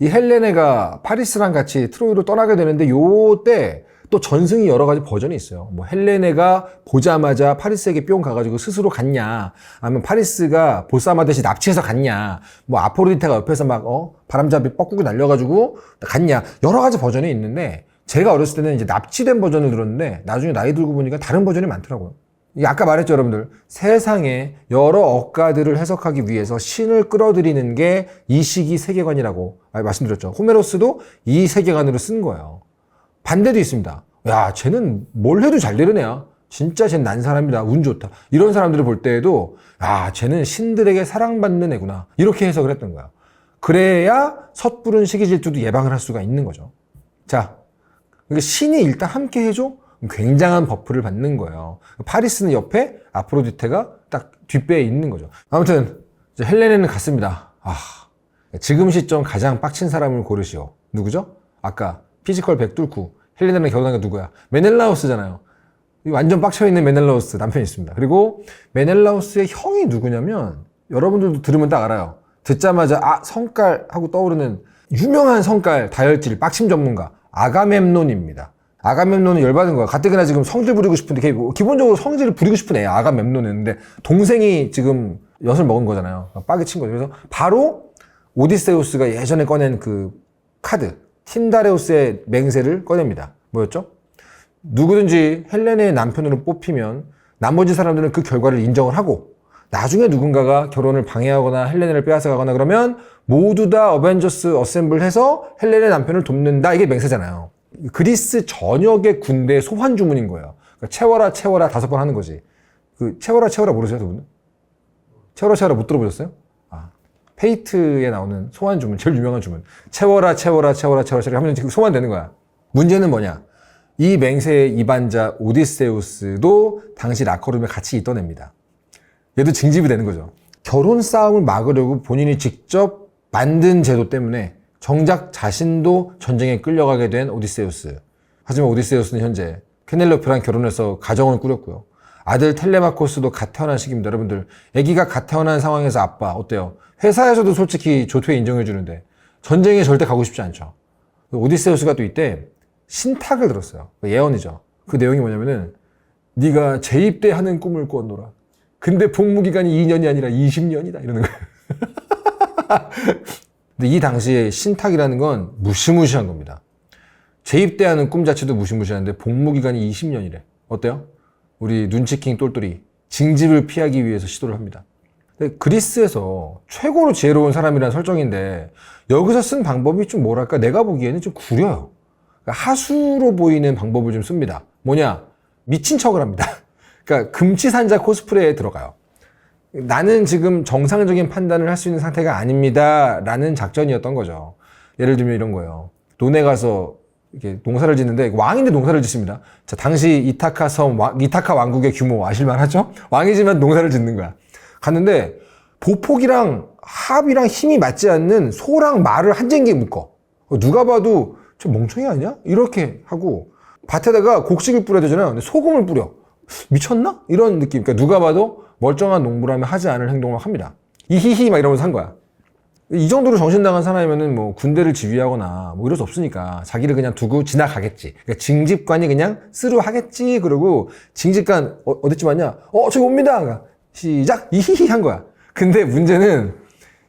이 헬레네가 파리스랑 같이 트로이로 떠나게 되는데 요때 또 전승이 여러 가지 버전이 있어요. 뭐 헬레네가 보자마자 파리스에게 뿅 가가지고 스스로 갔냐, 아니면 파리스가 볼사마듯이 납치해서 갔냐, 뭐 아포로디테가 옆에서 막 바람잡이 뻐꾸기 날려가지고 갔냐, 여러 가지 버전이 있는데 제가 어렸을 때는 이제 납치된 버전을 들었는데 나중에 나이 들고 보니까 다른 버전이 많더라고요. 이게 아까 말했죠, 여러분들. 세상에 여러 억가들을 해석하기 위해서 신을 끌어들이는 게 이 시기 세계관이라고 말씀드렸죠. 호메로스도 이 세계관으로 쓴 거예요. 반대도 있습니다. 야, 쟤는 뭘 해도 잘 되는 애야. 진짜 쟤는 난 사람이다. 운 좋다. 이런 사람들을 볼 때에도 야, 쟤는 신들에게 사랑받는 애구나. 이렇게 해석을 했던 거야. 그래야 섣부른 시기질투도 예방을 할 수가 있는 거죠. 자, 그러니까 신이 일단 함께 해줘? 굉장한 버프를 받는 거예요. 파리스는 옆에, 아프로디테가 딱 뒷배에 있는 거죠. 아무튼 이제 헬레네는 갔습니다. 지금 시점 가장 빡친 사람을 고르시오. 누구죠? 아까 피지컬 100 뚫고 헬레네랑 결혼한 게 누구야? 메넬라우스잖아요. 완전 빡쳐있는 메넬라우스 남편이 있습니다. 그리고 메넬라우스의 형이 누구냐면 여러분들도 들으면 딱 알아요. 듣자마자 성깔 하고 떠오르는 유명한 성깔 다혈질 빡침 전문가 아가멤논입니다. 아가멤논은 열받은 거야. 가뜩이나 지금 성질 부리고 싶은데 기본적으로 성질을 부리고 싶은 애야, 아가멤논은. 근데 동생이 지금 엿을 먹은 거잖아요. 빡이 친 거죠. 그래서 바로 오디세우스가 예전에 꺼낸 그 카드 틴다레우스의 맹세를 꺼냅니다. 뭐였죠? 누구든지 헬레네의 남편으로 뽑히면 나머지 사람들은 그 결과를 인정을 하고 나중에 누군가가 결혼을 방해하거나 헬레네를 빼앗아가거나 그러면 모두 다 어벤져스 어셈블 해서 헬레네 남편을 돕는다. 이게 맹세잖아요. 그리스 전역의 군대의 소환 주문인 거예요. 그러니까 채워라 5번 하는 거지. 그 채워라 모르세요, 두 분은? 채워라 못 들어보셨어요? 페이트에 나오는 소환 주문, 제일 유명한 주문. 채워라 하면 지금 소환되는 거야. 문제는 뭐냐? 이 맹세의 이반자 오디세우스도 당시 라커룸에 같이 있던 애입니다. 얘도 징집이 되는 거죠. 결혼 싸움을 막으려고 본인이 직접 만든 제도 때문에 정작 자신도 전쟁에 끌려가게 된 오디세우스. 하지만 오디세우스는 현재 페넬로페랑 결혼해서 가정을 꾸렸고요. 아들 텔레마코스도 갓 태어난 시기입니다. 여러분들, 아기가 갓 태어난 상황에서 아빠 어때요? 회사에서도 솔직히 조퇴 인정해 주는데 전쟁에 절대 가고 싶지 않죠. 오디세우스가 또 이때 신탁을 들었어요. 예언이죠. 그 내용이 뭐냐면은 네가 재입대하는 꿈을 꾸었노라. 근데 복무기간이 2년이 아니라 20년이다 이러는 거예요. 근데 이 당시에 신탁이라는 건 무시무시한 겁니다. 재입대하는 꿈 자체도 무시무시한데 복무기간이 20년이래. 어때요? 우리 눈치킹 똘똘이 징집을 피하기 위해서 시도를 합니다. 그리스에서 최고로 지혜로운 사람이라는 설정인데 여기서 쓴 방법이 좀 뭐랄까 내가 보기에는 좀 구려요. 그러니까 하수로 보이는 방법을 좀 씁니다. 뭐냐? 미친 척을 합니다. 그러니까 금치산자 코스프레에 들어가요. 나는 지금 정상적인 판단을 할 수 있는 상태가 아닙니다 라는 작전이었던 거죠. 예를 들면 이런 거예요. 논에 가서 이렇게 농사를 짓는데 왕인데 농사를 짓습니다. 자, 당시 이타카 왕국의 규모 아실만 하죠? 왕이지만 농사를 짓는 거야. 갔는데 보폭이랑 합이랑 힘이 맞지 않는 소랑 말을 한 쟁기에 묶어. 누가 봐도 저 멍청이 아니야? 이렇게 하고 밭에다가 곡식을 뿌려야 되잖아요. 근데 소금을 뿌려. 미쳤나? 이런 느낌. 그러니까 누가 봐도 멀쩡한 농부라면 하지 않을 행동을 합니다. 이히히 막 이러면서 한 거야. 이 정도로 정신 나간 사람이면은 뭐 군대를 지휘하거나 뭐 이럴 수 없으니까 자기를 그냥 두고 지나가겠지. 그러니까 징집관이 그냥 스루하겠지. 그러고 징집관 어디쯤 왔냐? 저기 옵니다. 그러니까 시작 이히히 한 거야. 근데 문제는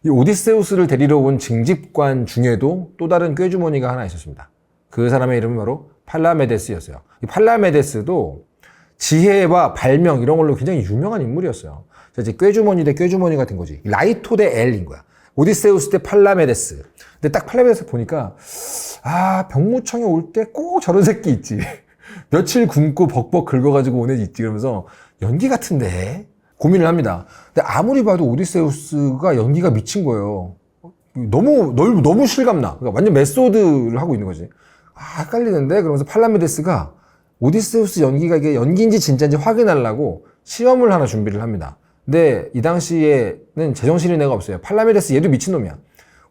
이 오디세우스를 데리러 온 징집관 중에도 또 다른 꾀주머니가 하나 있었습니다. 그 사람의 이름은 바로 팔라메데스였어요. 이 팔라메데스도 지혜와 발명 이런 걸로 굉장히 유명한 인물이었어요. 그래서 이제 꾀주머니 대 꾀주머니가 된 거지. 라이토 대 엘인 거야. 오디세우스 대 팔라메데스. 근데 딱 팔라메데스 보니까 병무청에 올 때 꼭 저런 새끼 있지. 며칠 굶고 벅벅 긁어가지고 온 애 있지. 그러면서 연기 같은데 고민을 합니다. 근데 아무리 봐도 오디세우스가 연기가 미친 거예요. 너무 실감나. 그러니까 완전 메소드를 하고 있는 거지. 헷갈리는데? 그러면서 팔라메데스가 오디세우스 연기가 이게 연기인지 진짜인지 확인하려고 시험을 하나 준비를 합니다. 근데 이 당시에는 제정신인 애가 없어요. 팔라메데스 얘도 미친놈이야.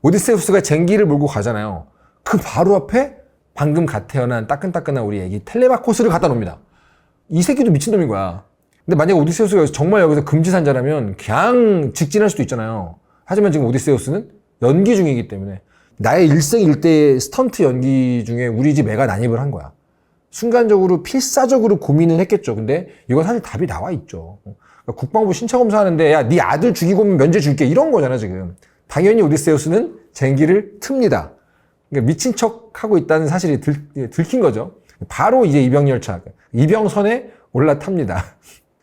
오디세우스가 쟁기를 몰고 가잖아요. 그 바로 앞에 방금 갓 태어난 따끈따끈한 우리 애기 텔레마코스를 갖다 놓습니다. 이 새끼도 미친놈인 거야. 근데 만약에 오디세우스가 정말 여기서 금지산자라면 그냥 직진할 수도 있잖아요. 하지만 지금 오디세우스는 연기 중이기 때문에 나의 일생일대의 스턴트 연기 중에 우리 집 애가 난입을 한 거야. 순간적으로 필사적으로 고민을 했겠죠. 근데 이건 사실 답이 나와 있죠. 그러니까 국방부 신체검사 하는데 야, 네 아들 죽이고 오면 면제 줄게 이런 거잖아 지금. 당연히 오디세우스는 쟁기를 틉니다. 그러니까 미친 척 하고 있다는 사실이 들킨 거죠. 바로 이제 이병열차, 이병선에 올라탑니다.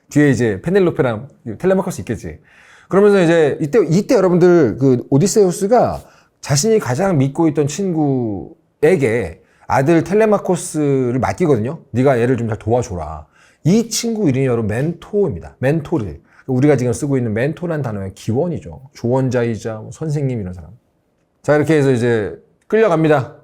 뒤에 이제 페넬로페랑 텔레마코스 있겠지. 그러면서 이제 이때 여러분들 그 오디세우스가 자신이 가장 믿고 있던 친구에게 아들 텔레마코스를 맡기거든요. 네가 얘를 좀 잘 도와줘라. 이 친구 이름이 바로 멘토입니다. 멘토를. 우리가 지금 쓰고 있는 멘토란 단어의 기원이죠. 조언자이자 선생님 이런 사람. 자, 이렇게 해서 이제 끌려갑니다.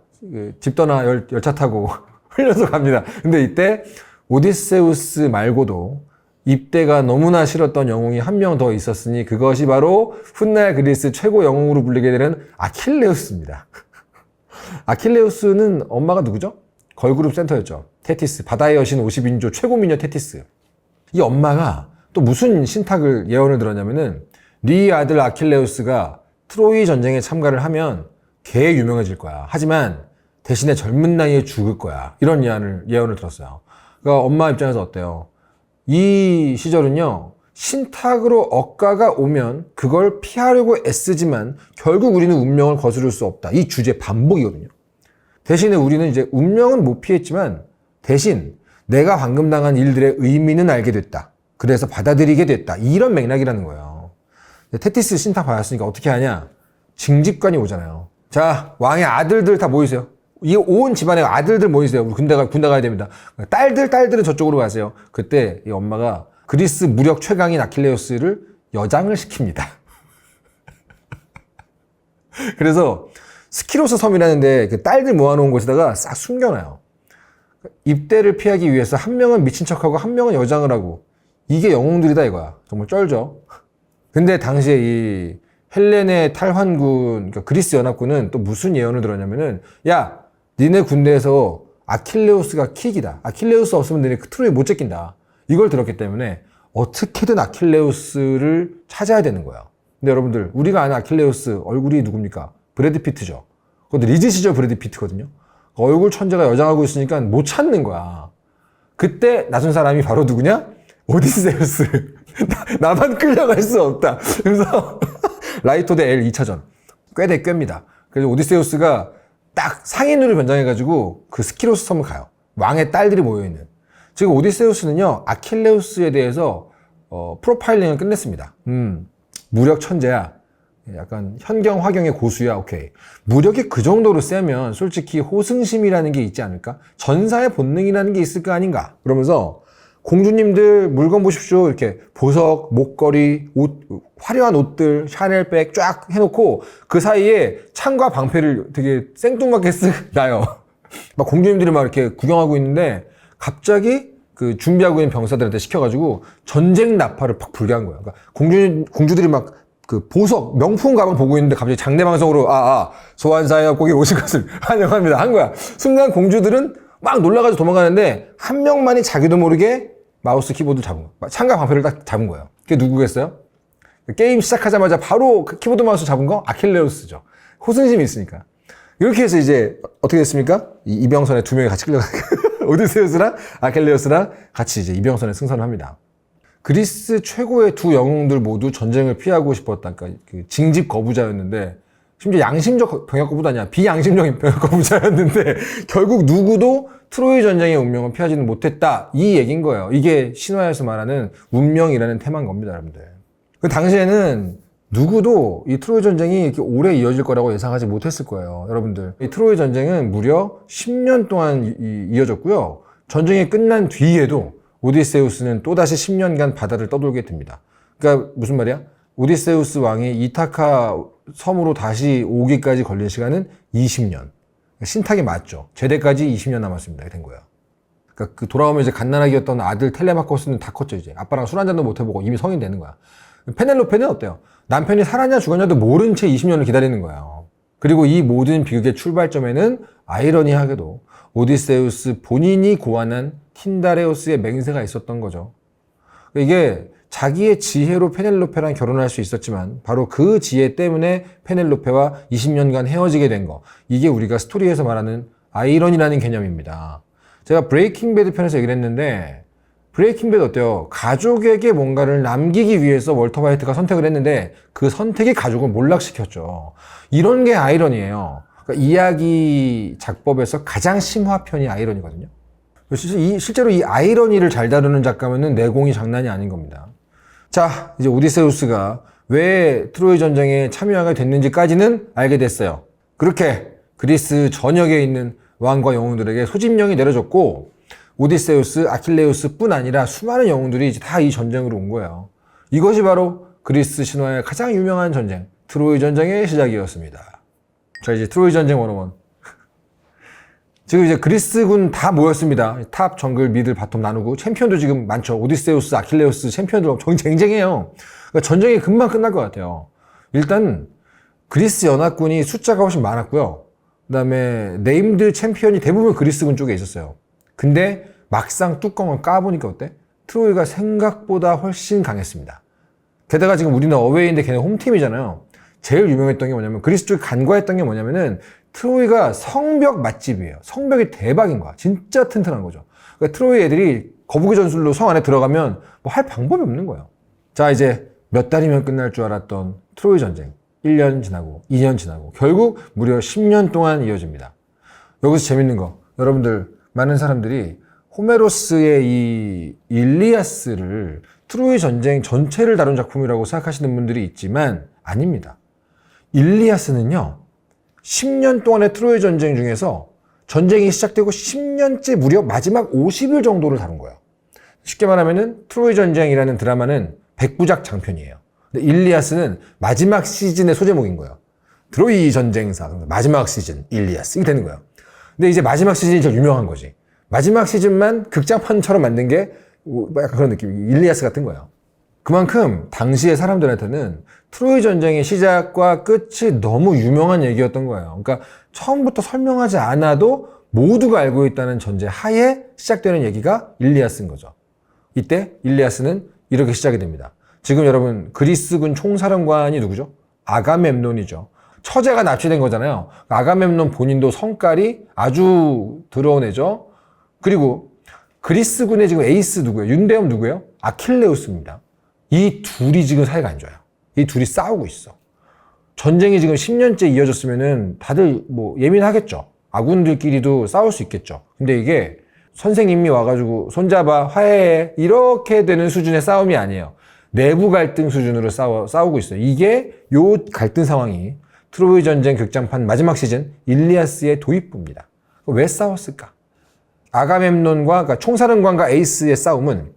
집 떠나 열차 타고 흘려서 갑니다. 근데 이때 오디세우스 말고도 입대가 너무나 싫었던 영웅이 한 명 더 있었으니 그것이 바로 훗날 그리스 최고 영웅으로 불리게 되는 아킬레우스입니다. 아킬레우스는 엄마가 누구죠? 걸그룹 센터였죠. 테티스, 바다의 여신 50인조 최고 미녀 테티스. 이 엄마가 또 무슨 신탁을 예언을 들었냐면은 네 아들 아킬레우스가 트로이 전쟁에 참가를 하면 개 유명해질 거야. 하지만 대신에 젊은 나이에 죽을 거야. 이런 예언을 들었어요. 그러니까 엄마 입장에서 어때요? 이 시절은요, 신탁으로 억가가 오면 그걸 피하려고 애쓰지만 결국 우리는 운명을 거스를 수 없다. 이 주제 반복이거든요. 대신에 우리는 이제 운명은 못 피했지만 대신 내가 방금 당한 일들의 의미는 알게 됐다. 그래서 받아들이게 됐다. 이런 맥락이라는 거예요. 테티스 신탁 받았으니까 어떻게 하냐? 징집관이 오잖아요. 자, 왕의 아들들 다 모이세요. 이 온 집안의 아들들 모이세요. 우리 군대 가야 됩니다. 딸들은 저쪽으로 가세요. 그때 이 엄마가 그리스 무력 최강인 아킬레우스를 여장을 시킵니다. 그래서 스키로스 섬이라는데 그 딸들 모아놓은 곳에다가 싹 숨겨놔요. 입대를 피하기 위해서 한 명은 미친 척하고 한 명은 여장을 하고 이게 영웅들이다 이거야. 정말 쩔죠. 근데 당시에 이 헬렌의 탈환군, 그러니까 그리스 연합군은 또 무슨 예언을 들었냐면은 야, 니네 군대에서 아킬레우스가 킥이다. 아킬레우스 없으면 너네 트로이 못 제낀다. 이걸 들었기 때문에 어떻게든 아킬레우스를 찾아야 되는 거야. 근데 여러분들, 우리가 아는 아킬레우스 얼굴이 누굽니까? 브래드 피트죠. 그것도 리즈 시절 브래드 피트거든요. 얼굴 천재가 여장하고 있으니까 못 찾는 거야. 그때 나선 사람이 바로 누구냐? 오디세우스. 나만 끌려갈 수 없다. 그래서 라이토 대 엘 2차전. 꽤 대 꾀입니다. 그래서 오디세우스가 딱 상인으로 변장해가지고 그 스키로스 섬을 가요. 왕의 딸들이 모여있는. 지금 오디세우스는요, 아킬레우스에 대해서 프로파일링을 끝냈습니다. 무력 천재야. 약간 현경, 화경의 고수야. 오케이. 무력이 그 정도로 세면 솔직히 호승심이라는 게 있지 않을까? 전사의 본능이라는 게 있을 거 아닌가? 그러면서 공주님들 물건 보십시오. 이렇게 보석, 목걸이, 옷, 화려한 옷들, 샤넬백 쫙 해놓고 그 사이에 창과 방패를 되게 생뚱맞게 쓱 놔요. 막 공주님들이 막 이렇게 구경하고 있는데 갑자기 그 준비하고 있는 병사들한테 시켜가지고 전쟁 나팔을 팍 불게 한 거예요. 그러니까 공주들이 막 그 보석, 명품 가방 보고 있는데 갑자기 장례방송으로 소환사여 거기 오신 것을 환영합니다. 한 거야. 순간 공주들은 막 놀라가지고 도망가는데 한 명만이 자기도 모르게 마우스 키보드 잡은 거야. 창과 방패를 딱 잡은 거예요. 그게 누구겠어요? 게임 시작하자마자 바로 그 키보드 마우스 잡은 거 아킬레우스죠. 호승심이 있으니까. 이렇게 해서 이제 어떻게 됐습니까? 이병선에 두 명이 같이 끌려가 오디세우스랑 아킬레우스랑 같이 이제 이병선에 승선을 합니다. 그리스 최고의 두 영웅들 모두 전쟁을 피하고 싶었다. 그러니까 그 징집 거부자였는데 심지어 양심적 병역 거부도 아니야. 비양심적인 병역 거부자였는데 결국 누구도 트로이 전쟁의 운명을 피하지는 못했다. 이 얘기인 거예요. 이게 신화에서 말하는 운명이라는 테마인 겁니다, 여러분들. 그 당시에는 누구도 이 트로이 전쟁이 이렇게 오래 이어질 거라고 예상하지 못했을 거예요, 여러분들. 이 트로이 전쟁은 무려 10년 동안 이어졌고요. 전쟁이 끝난 뒤에도 오디세우스는 또다시 10년간 바다를 떠돌게 됩니다. 그러니까 무슨 말이야? 오디세우스 왕이 이타카 섬으로 다시 오기까지 걸린 시간은 20년. 신탁이 맞죠. 제대까지 20년 남았습니다. 된 거예요. 그러니까 그 돌아오면 이제 갓난아기였던 아들 텔레마코스는 다 컸죠, 이제. 아빠랑 술 한잔도 못 해보고 이미 성인 되는 거야. 페넬로페는 어때요? 남편이 살았냐 죽었냐도 모른 채 20년을 기다리는 거예요. 그리고 이 모든 비극의 출발점에는 아이러니하게도 오디세우스 본인이 고안한 킨다레우스의 맹세가 있었던 거죠. 이게 자기의 지혜로 페넬로페랑 결혼할 수 있었지만 바로 그 지혜 때문에 페넬로페와 20년간 헤어지게 된 거. 이게 우리가 스토리에서 말하는 아이러니라는 개념입니다. 제가 브레이킹 배드 편에서 얘기를 했는데 브레이킹 배드 어때요? 가족에게 뭔가를 남기기 위해서 월터 화이트가 선택을 했는데 그 선택이 가족을 몰락시켰죠. 이런 게 아이러니예요. 그러니까 이야기 작법에서 가장 심화편이 아이러니거든요. 실제로 이 아이러니를 잘 다루는 작가면은 내공이 장난이 아닌 겁니다. 자, 이제 오디세우스가 왜 트로이 전쟁에 참여하게 됐는지까지는 알게 됐어요. 그렇게 그리스 전역에 있는 왕과 영웅들에게 소집령이 내려졌고 오디세우스, 아킬레우스뿐 아니라 수많은 영웅들이 이제 다 이 전쟁으로 온 거예요. 이것이 바로 그리스 신화의 가장 유명한 전쟁, 트로이 전쟁의 시작이었습니다. 자, 이제 트로이 전쟁 101. 지금 이제 그리스군 다 모였습니다. 탑, 정글, 미들, 바텀 나누고 챔피언도 지금 많죠. 오디세우스, 아킬레우스 챔피언들 엄청 쟁쟁해요. 그러니까 전쟁이 금방 끝날 것 같아요. 일단 그리스 연합군이 숫자가 훨씬 많았고요. 그 다음에 네임드 챔피언이 대부분 그리스군 쪽에 있었어요. 근데 막상 뚜껑을 까보니까 어때? 트로이가 생각보다 훨씬 강했습니다. 게다가 지금 우리는 어웨이인데 걔네 홈팀이잖아요. 제일 유명했던 게 뭐냐면 그리스 쪽이 간과했던 게 뭐냐면은 트로이가 성벽 맛집이에요. 성벽이 대박인 거야. 진짜 튼튼한 거죠. 그러니까 트로이 애들이 거북이 전술로 성 안에 들어가면 뭐 할 방법이 없는 거예요. 자, 이제 몇 달이면 끝날 줄 알았던 트로이 전쟁. 1년 지나고 2년 지나고 결국 무려 10년 동안 이어집니다. 여기서 재밌는 거. 여러분들 많은 사람들이 호메로스의 이 일리아스를 트로이 전쟁 전체를 다룬 작품이라고 생각하시는 분들이 있지만 아닙니다. 일리아스는요. 10년 동안의 트로이 전쟁 중에서 전쟁이 시작되고 10년째 무려 마지막 50일 정도를 다룬 거예요. 쉽게 말하면은 트로이 전쟁이라는 드라마는 100부작 장편이에요. 근데 일리아스는 마지막 시즌의 소제목인 거예요. 트로이 전쟁사 마지막 시즌 일리아스 이게 되는 거예요. 근데 이제 마지막 시즌이 제일 유명한 거지. 마지막 시즌만 극장판처럼 만든 게 약간 그런 느낌, 일리아스 같은 거예요. 그만큼 당시의 사람들한테는 트로이 전쟁의 시작과 끝이 너무 유명한 얘기였던 거예요. 그러니까 처음부터 설명하지 않아도 모두가 알고 있다는 전제 하에 시작되는 얘기가 일리아스인 거죠. 이때 일리아스는 이렇게 시작이 됩니다. 지금 여러분 그리스군 총사령관이 누구죠? 아가멤논이죠. 처제가 납치된 거잖아요. 아가멤논 본인도 성깔이 아주 더러운 애죠. 그리고 그리스군의 지금 에이스 누구예요? 윤대엄 누구예요? 아킬레우스입니다. 이 둘이 지금 사이가 안 좋아요. 이 둘이 싸우고 있어. 전쟁이 지금 10년째 이어졌으면은 다들 뭐 예민하겠죠. 아군들끼리도 싸울 수 있겠죠. 근데 이게 선생님이 와가지고 손잡아 화해해 이렇게 되는 수준의 싸움이 아니에요. 내부 갈등 수준으로 싸우고 있어요. 이게 요 갈등 상황이 트로이 전쟁 극장판 마지막 시즌 일리아스의 도입부입니다. 왜 싸웠을까? 아가멤논과 그러니까 총사령관과 에이스의 싸움은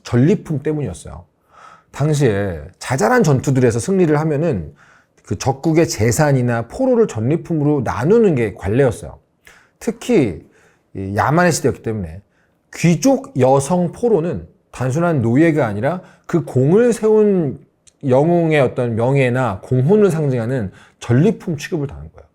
전리품 때문이었어요. 당시에 자잘한 전투들에서 승리를 하면은 그 적국의 재산이나 포로를 전리품으로 나누는 게 관례였어요. 특히 야만의 시대였기 때문에 귀족 여성 포로는 단순한 노예가 아니라 그 공을 세운 영웅의 어떤 명예나 공훈을 상징하는 전리품 취급을 당한 거예요.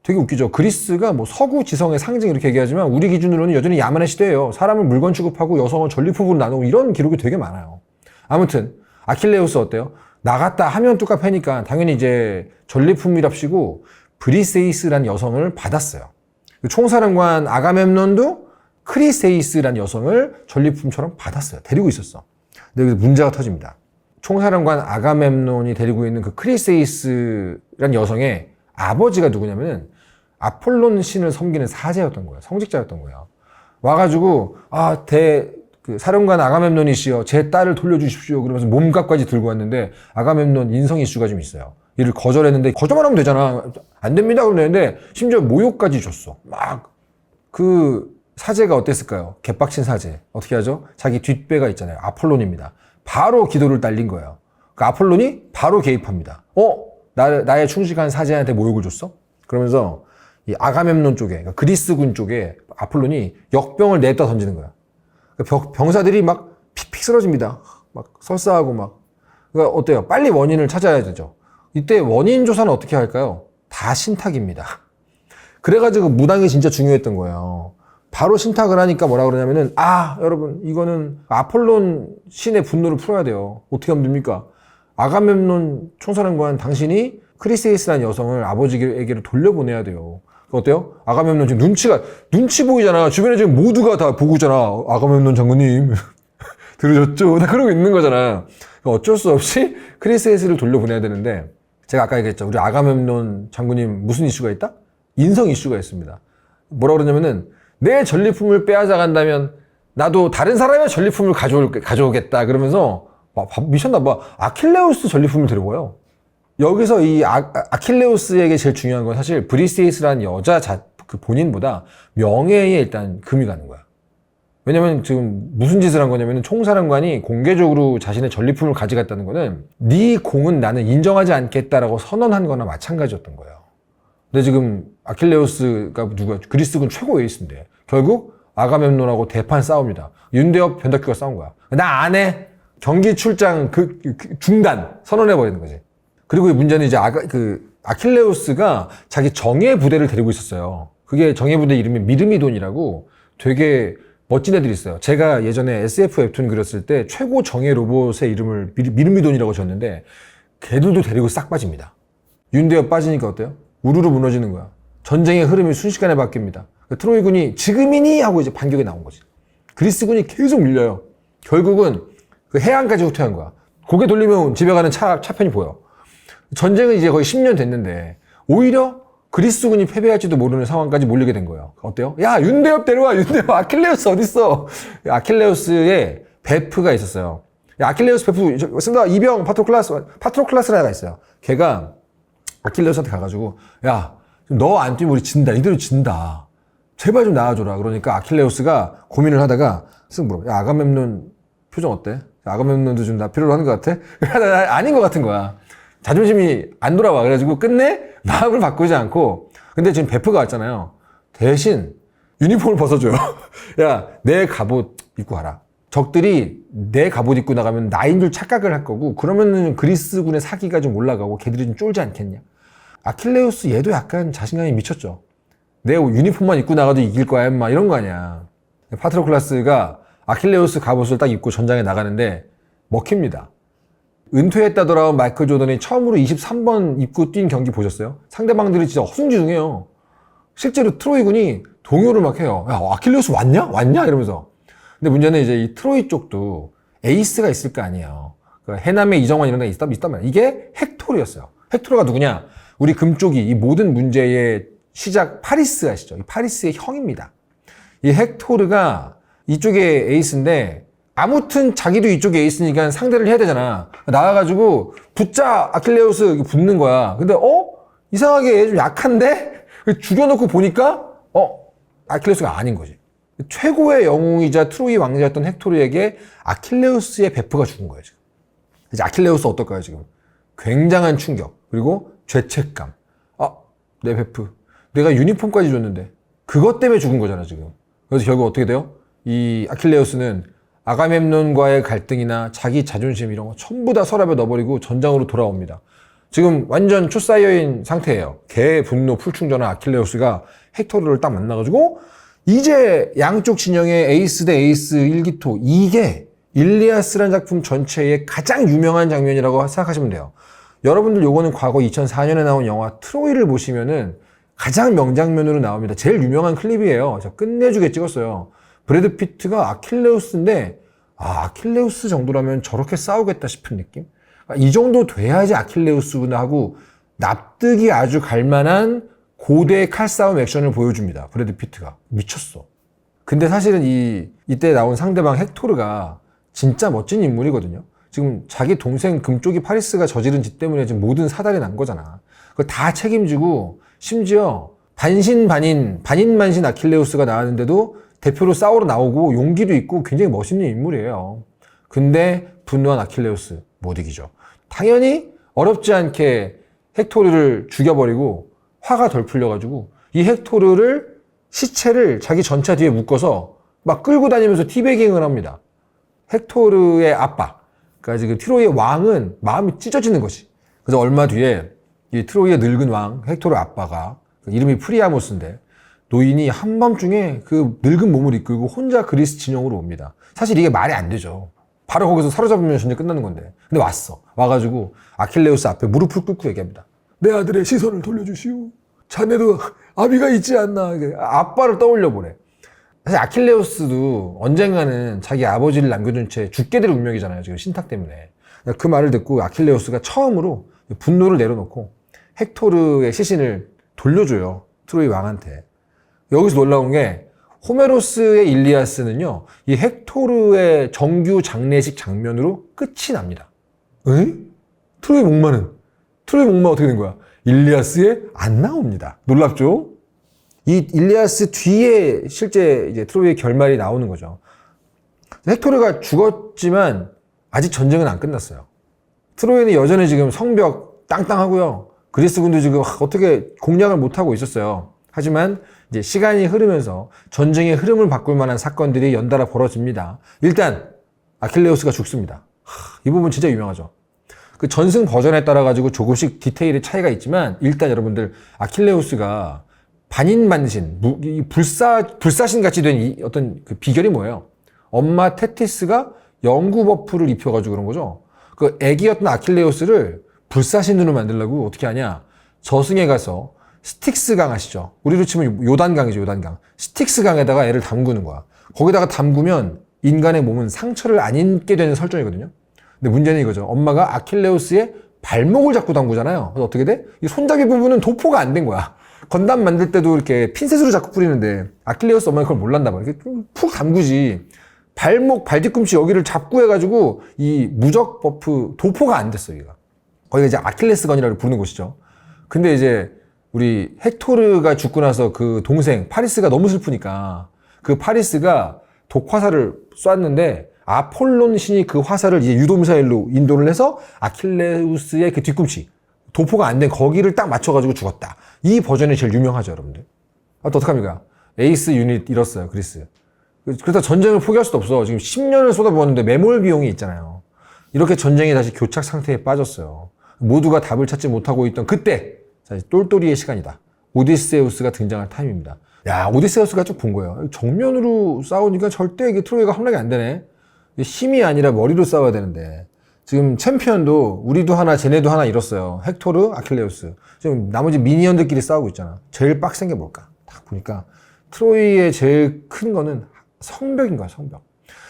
되게 웃기죠. 그리스가 뭐 서구 지성의 상징 이렇게 얘기하지만 우리 기준으로는 여전히 야만의 시대예요. 사람을 물건 취급하고 여성을 전리품으로 나누고 이런 기록이 되게 많아요. 아무튼 아킬레우스 어때요? 나갔다 하면 뚜까 패니까 당연히 이제 전리품이랍시고 브리세이스라는 여성을 받았어요. 총사령관 아가멤논도 크리세이스라는 여성을 전리품처럼 받았어요. 데리고 있었어. 근데 여기서 문제가 터집니다. 총사령관 아가멤논이 데리고 있는 그 크리세이스라는 여성의 아버지가 누구냐면은 아폴론 신을 섬기는 사제였던 거예요. 성직자였던 거예요. 와가지고 그 사령관 아가멤논이시여 제 딸을 돌려주십시오. 그러면서 몸값까지 들고 왔는데 아가멤논 인성 이슈가 좀 있어요. 이를 거절했는데 거절만 하면 되잖아. 안 됩니다. 그러는데 심지어 모욕까지 줬어. 막 그 사제가 어땠을까요? 개빡친 사제. 어떻게 하죠? 자기 뒷배가 있잖아요. 아폴론입니다. 바로 기도를 날린 거예요. 그 아폴론이 바로 개입합니다. 나의 충직한 사제한테 모욕을 줬어? 그러면서 이 아가멤논 쪽에, 그러니까 그리스군 쪽에 아폴론이 역병을 냈다 던지는 거야. 병사들이 막 픽픽 쓰러집니다. 막 설사하고 막. 그러니까 어때요? 빨리 원인을 찾아야 되죠. 이때 원인 조사는 어떻게 할까요? 다 신탁입니다. 그래가지고 무당이 진짜 중요했던 거예요. 바로 신탁을 하니까 뭐라 그러냐면은 여러분 이거는 아폴론 신의 분노를 풀어야 돼요. 어떻게 하면 됩니까? 아가멤논 총사령관 당신이 크리세이스라는 여성을 아버지에게로 돌려보내야 돼요. 어때요? 아가멤논 지금 눈치 보이잖아. 주변에 지금 모두가 다 보고 있잖아. 아가멤논 장군님 들으셨죠? 다 그러고 있는 거잖아. 어쩔 수 없이 크리세이스를 돌려보내야 되는데 제가 아까 얘기했죠. 우리 아가멤논 장군님 무슨 이슈가 있다? 인성 이슈가 있습니다. 뭐라 그러냐면은 내 전리품을 빼앗아 간다면 나도 다른 사람의 전리품을 가져오겠다. 그러면서 미쳤나 봐. 아킬레우스 전리품을 데려와요. 여기서 이 아킬레우스에게 제일 중요한 건 사실 브리세이스라는 여자 그 본인보다 명예에 일단 금이 가는 거야. 왜냐면 지금 무슨 짓을 한 거냐면 총사령관이 공개적으로 자신의 전리품을 가져갔다는 거는 네 공은 나는 인정하지 않겠다라고 선언한 거나 마찬가지였던 거예요. 근데 지금 아킬레우스가 누가 그리스군 최고 에이스인데 결국 아가멤논하고 대판 싸웁니다. 윤대엽, 변덕규가 싸운 거야. 나 안 해. 경기 출장 중단 선언해 버리는 거지. 그리고 문제는 이제 아킬레우스가 자기 정예 부대를 데리고 있었어요. 그게 정예 부대 이름이 미르미돈이라고 되게 멋진 애들이 있어요. 제가 예전에 SF 웹툰 그렸을 때 최고 정예 로봇의 이름을 미르미돈이라고 줬는데 걔들도 데리고 싹 빠집니다. 윤대엽 빠지니까 어때요? 우르르 무너지는 거야. 전쟁의 흐름이 순식간에 바뀝니다. 트로이군이 지금이니 하고 이제 반격에 나온 거지. 그리스군이 계속 밀려요. 결국은 그 해안까지 후퇴한 거야. 고개 돌리면 집에 가는 차편이 보여. 전쟁은 이제 거의 10년 됐는데 오히려 그리스군이 패배할지도 모르는 상황까지 몰리게 된 거예요. 어때요? 야, 윤대엽 데려와. 윤대엽. 아킬레우스 어딨어? 아킬레우스의 베프가 있었어요. 아킬레우스 베프 쓴다. 이병 파트로클라스라는 애가 있어요. 걔가 아킬레우스한테 가가지고 야, 너 안 뛰면 우리 진다. 이대로 진다. 제발 좀 나와줘라. 그러니까 아킬레우스가 고민을 하다가 쓱 물어. 야, 아가멤논 표정 어때? 아가멤논도 좀 나 필요로 하는 것 같아? 아닌 것 같은 거야. 자존심이 안 돌아와. 그래가지고 끝내 마음을 바꾸지 않고. 근데 지금 베프가 왔잖아요. 대신 유니폼을 벗어줘요. 야, 내 갑옷 입고 가라. 적들이 내 갑옷 입고 나가면 나인 줄 착각을 할 거고 그러면은 그리스군의 사기가 좀 올라가고 걔들이 좀 쫄지 않겠냐. 아킬레우스 얘도 약간 자신감이 미쳤죠. 내 유니폼만 입고 나가도 이길 거야 인마 이런 거 아니야. 파트로클라스가 아킬레우스 갑옷을 딱 입고 전장에 나가는데 먹힙니다. 은퇴했다 돌아온 마이클 조던이 처음으로 23번 입고 뛴 경기 보셨어요? 상대방들이 진짜 허둥지둥해요. 실제로 트로이군이 동요를 막 해요. 야, 아킬레우스 왔냐? 왔냐? 이러면서. 근데 문제는 이제 이 트로이 쪽도 에이스가 있을 거 아니에요. 그 해남에 이정환 이런 애가 있단 말이에요. 이게 헥토르였어요. 헥토르가 누구냐? 우리 금쪽이 이 모든 문제의 시작 파리스 아시죠? 이 파리스의 형입니다. 이 헥토르가 이쪽에 에이스인데 아무튼 자기도 이쪽에 에이스니까 상대를 해야 되잖아. 나와가지고 붙자 아킬레우스 붙는 거야. 근데 이상하게 얘 좀 약한데? 죽여놓고 보니까 아킬레우스가 아닌 거지. 최고의 영웅이자 트로이 왕자였던 헥토르에게 아킬레우스의 베프가 죽은 거예요, 지금. 이제 아킬레우스 어떨까요, 지금? 굉장한 충격. 그리고 죄책감. 내 베프. 내가 유니폼까지 줬는데. 그것 때문에 죽은 거잖아, 지금. 그래서 결국 어떻게 돼요? 이 아킬레우스는 아가멤논과의 갈등이나 자기 자존심 이런 거 전부 다 서랍에 넣어버리고 전장으로 돌아옵니다. 지금 완전 초사이어인 상태예요. 개의 분노 풀충전한 아킬레우스가 헥토르를 딱 만나가지고 이제 양쪽 진영의 에이스 대 에이스 일기토 이게 일리아스라는 작품 전체의 가장 유명한 장면이라고 생각하시면 돼요. 여러분들 요거는 과거 2004년에 나온 영화 트로이를 보시면은 가장 명장면으로 나옵니다. 제일 유명한 클립이에요. 저 끝내주게 찍었어요. 브래드 피트가 아킬레우스인데 아킬레우스 정도라면 저렇게 싸우겠다 싶은 느낌? 이 정도 돼야지 아킬레우스구나 하고 납득이 아주 갈만한 고대 칼싸움 액션을 보여줍니다. 브래드 피트가. 미쳤어. 근데 사실은 이때 나온 상대방 헥토르가 진짜 멋진 인물이거든요. 지금 자기 동생 금쪽이 파리스가 저지른 짓 때문에 지금 모든 사달이 난 거잖아. 그걸 다 책임지고 심지어 반인만신 아킬레우스가 나왔는데도 대표로 싸우러 나오고 용기도 있고 굉장히 멋있는 인물이에요. 근데 분노한 아킬레우스 못 이기죠. 당연히 어렵지 않게 헥토르를 죽여버리고 화가 덜 풀려가지고 이 헥토르를 시체를 자기 전차 뒤에 묶어서 막 끌고 다니면서 티베깅을 합니다. 헥토르의 아빠, 그러니까 지금 트로이의 왕은 마음이 찢어지는 것이. 그래서 얼마 뒤에 이 트로이의 늙은 왕 헥토르 아빠가 이름이 프리아모스인데 노인이 한밤중에 그 늙은 몸을 이끌고 혼자 그리스 진영으로 옵니다. 사실 이게 말이 안 되죠. 바로 거기서 사로잡으면 전쟁 끝나는 건데. 근데 왔어. 와가지고 아킬레우스 앞에 무릎을 꿇고 얘기합니다. 내 아들의 시선을 돌려주시오. 자네도 아비가 있지 않나. 아빠를 떠올려 보래. 사실 아킬레우스도 언젠가는 자기 아버지를 남겨둔 채 죽게 될 운명이잖아요. 지금 신탁 때문에. 그 말을 듣고 아킬레우스가 처음으로 분노를 내려놓고 헥토르의 시신을 돌려줘요. 트로이 왕한테. 여기서 놀라운 게 호메로스의 일리아스는요, 이 헥토르의 정규 장례식 장면으로 끝이 납니다. 에? 트로이 목마 어떻게 된 거야? 일리아스에 안 나옵니다. 놀랍죠? 이 일리아스 뒤에 실제 이제 트로이의 결말이 나오는 거죠. 헥토르가 죽었지만 아직 전쟁은 안 끝났어요. 트로이는 여전히 지금 성벽 땅땅하고요. 그리스군도 지금 어떻게 공략을 못하고 있었어요. 하지만 이제 시간이 흐르면서 전쟁의 흐름을 바꿀 만한 사건들이 연달아 벌어집니다. 일단 아킬레우스가 죽습니다. 이 부분 진짜 유명하죠. 그 전승 버전에 따라 가지고 조금씩 디테일의 차이가 있지만 일단 여러분들 아킬레우스가 반인반신, 불사신 같이 된 이 어떤 그 비결이 뭐예요? 엄마 테티스가 영구 버프를 입혀가지고 그런 거죠. 그 애기였던 아킬레우스를 불사신으로 만들려고 어떻게 하냐? 저승에 가서 스틱스강 아시죠? 우리로 치면 요단강이죠, 요단강. 스틱스강에다가 애를 담그는 거야. 거기다가 담그면 인간의 몸은 상처를 안 입게 되는 설정이거든요. 근데 문제는 이거죠. 엄마가 아킬레우스의 발목을 잡고 담그잖아요. 그래서 어떻게 돼? 이 손잡이 부분은 도포가 안 된 거야. 건담 만들 때도 이렇게 핀셋으로 자꾸 뿌리는데 아킬레우스 엄마는 그걸 몰랐나 봐. 이렇게 푹 담그지. 발목, 발뒤꿈치 여기를 잡고 해가지고 이 무적 버프 도포가 안 됐어, 얘가. 거기가 이제 아킬레스건이라고 부르는 곳이죠. 근데 이제 우리 헥토르가 죽고 나서 그 동생 파리스가 너무 슬프니까 그 파리스가 독화살을 쐈는데 아폴론 신이 그 화살을 이제 유도미사일로 인도를 해서 아킬레우스의 그 뒤꿈치 도포가 안 된 거기를 딱 맞춰가지고 죽었다. 이 버전이 제일 유명하죠, 여러분들. 또 어떡합니까? 에이스 유닛 잃었어요, 그리스. 그래서 전쟁을 포기할 수도 없어. 지금 10년을 쏟아부었는데 매몰 비용이 있잖아요. 이렇게 전쟁이 다시 교착 상태에 빠졌어요. 모두가 답을 찾지 못하고 있던 그때 똘똘이의 시간이다. 오디세우스가 등장할 타임입니다. 야, 오디세우스가 쭉 본 거예요. 정면으로 싸우니까 절대 이게 트로이가 함락이 안 되네. 힘이 아니라 머리로 싸워야 되는데 지금 챔피언도 우리도 하나 쟤네도 하나 잃었어요. 헥토르, 아킬레우스. 지금 나머지 미니언들끼리 싸우고 있잖아. 제일 빡센 게 뭘까? 딱 보니까 트로이의 제일 큰 거는 성벽인 거야, 성벽.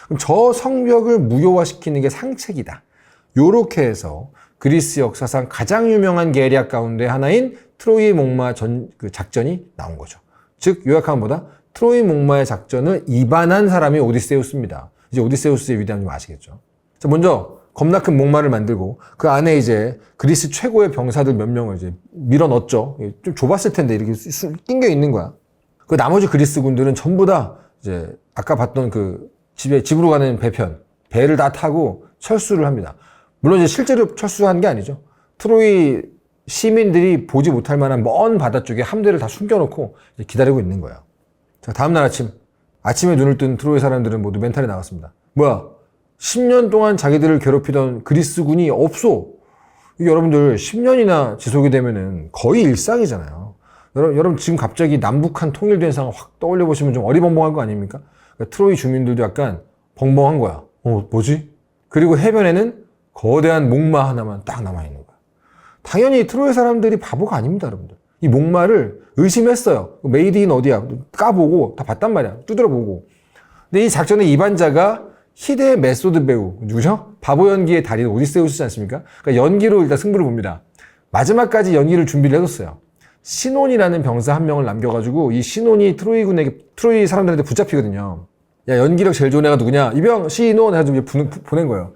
그럼 저 성벽을 무효화시키는 게 상책이다. 요렇게 해서 그리스 역사상 가장 유명한 계략 가운데 하나인 트로이 목마 작전이 나온 거죠. 즉 요약하면 뭐다? 트로이 목마의 작전을 입안한 사람이 오디세우스입니다. 이제 오디세우스의 위대함 좀 아시겠죠? 자, 먼저 겁나 큰 목마를 만들고 그 안에 이제 그리스 최고의 병사들 몇 명을 이제 밀어 넣었죠. 좀 좁았을 텐데 이렇게 낑겨 있는 거야. 그 나머지 그리스 군들은 전부 다 이제 아까 봤던 그 집으로 가는 배를 다 타고 철수를 합니다. 물론 이제 실제로 철수한 게 아니죠. 트로이 시민들이 보지 못할 만한 먼 바다 쪽에 함대를 다 숨겨놓고 기다리고 있는 거예요. 자, 다음날 아침에 눈을 뜬 트로이 사람들은 모두 멘탈이 나갔습니다. 뭐야? 10년 동안 자기들을 괴롭히던 그리스군이 없어. 여러분들 10년이나 지속이 되면은 거의 일상이잖아요. 여러분 지금 갑자기 남북한 통일된 상황 확 떠올려 보시면 좀 어리벙벙한 거 아닙니까? 그러니까 트로이 주민들도 약간 벙벙한 거야. 뭐지? 그리고 해변에는 거대한 목마 하나만 딱 남아있는 거야. 당연히 트로이 사람들이 바보가 아닙니다, 여러분들. 이 목마를 의심했어요. 메이드 인 어디야? 까보고 다 봤단 말이야. 두드려보고. 근데 이 작전의 이반자가 희대의 메소드 배우, 누구죠? 바보 연기의 달인 오디세우스지 않습니까? 그러니까 연기로 일단 승부를 봅니다. 마지막까지 연기를 준비를 해뒀어요. 시논이라는 병사 한 명을 남겨가지고 이 시논이 트로이 사람들한테 붙잡히거든요. 야, 연기력 제일 좋은 애가 누구냐? 이병 시논 해가지고 보낸 거예요.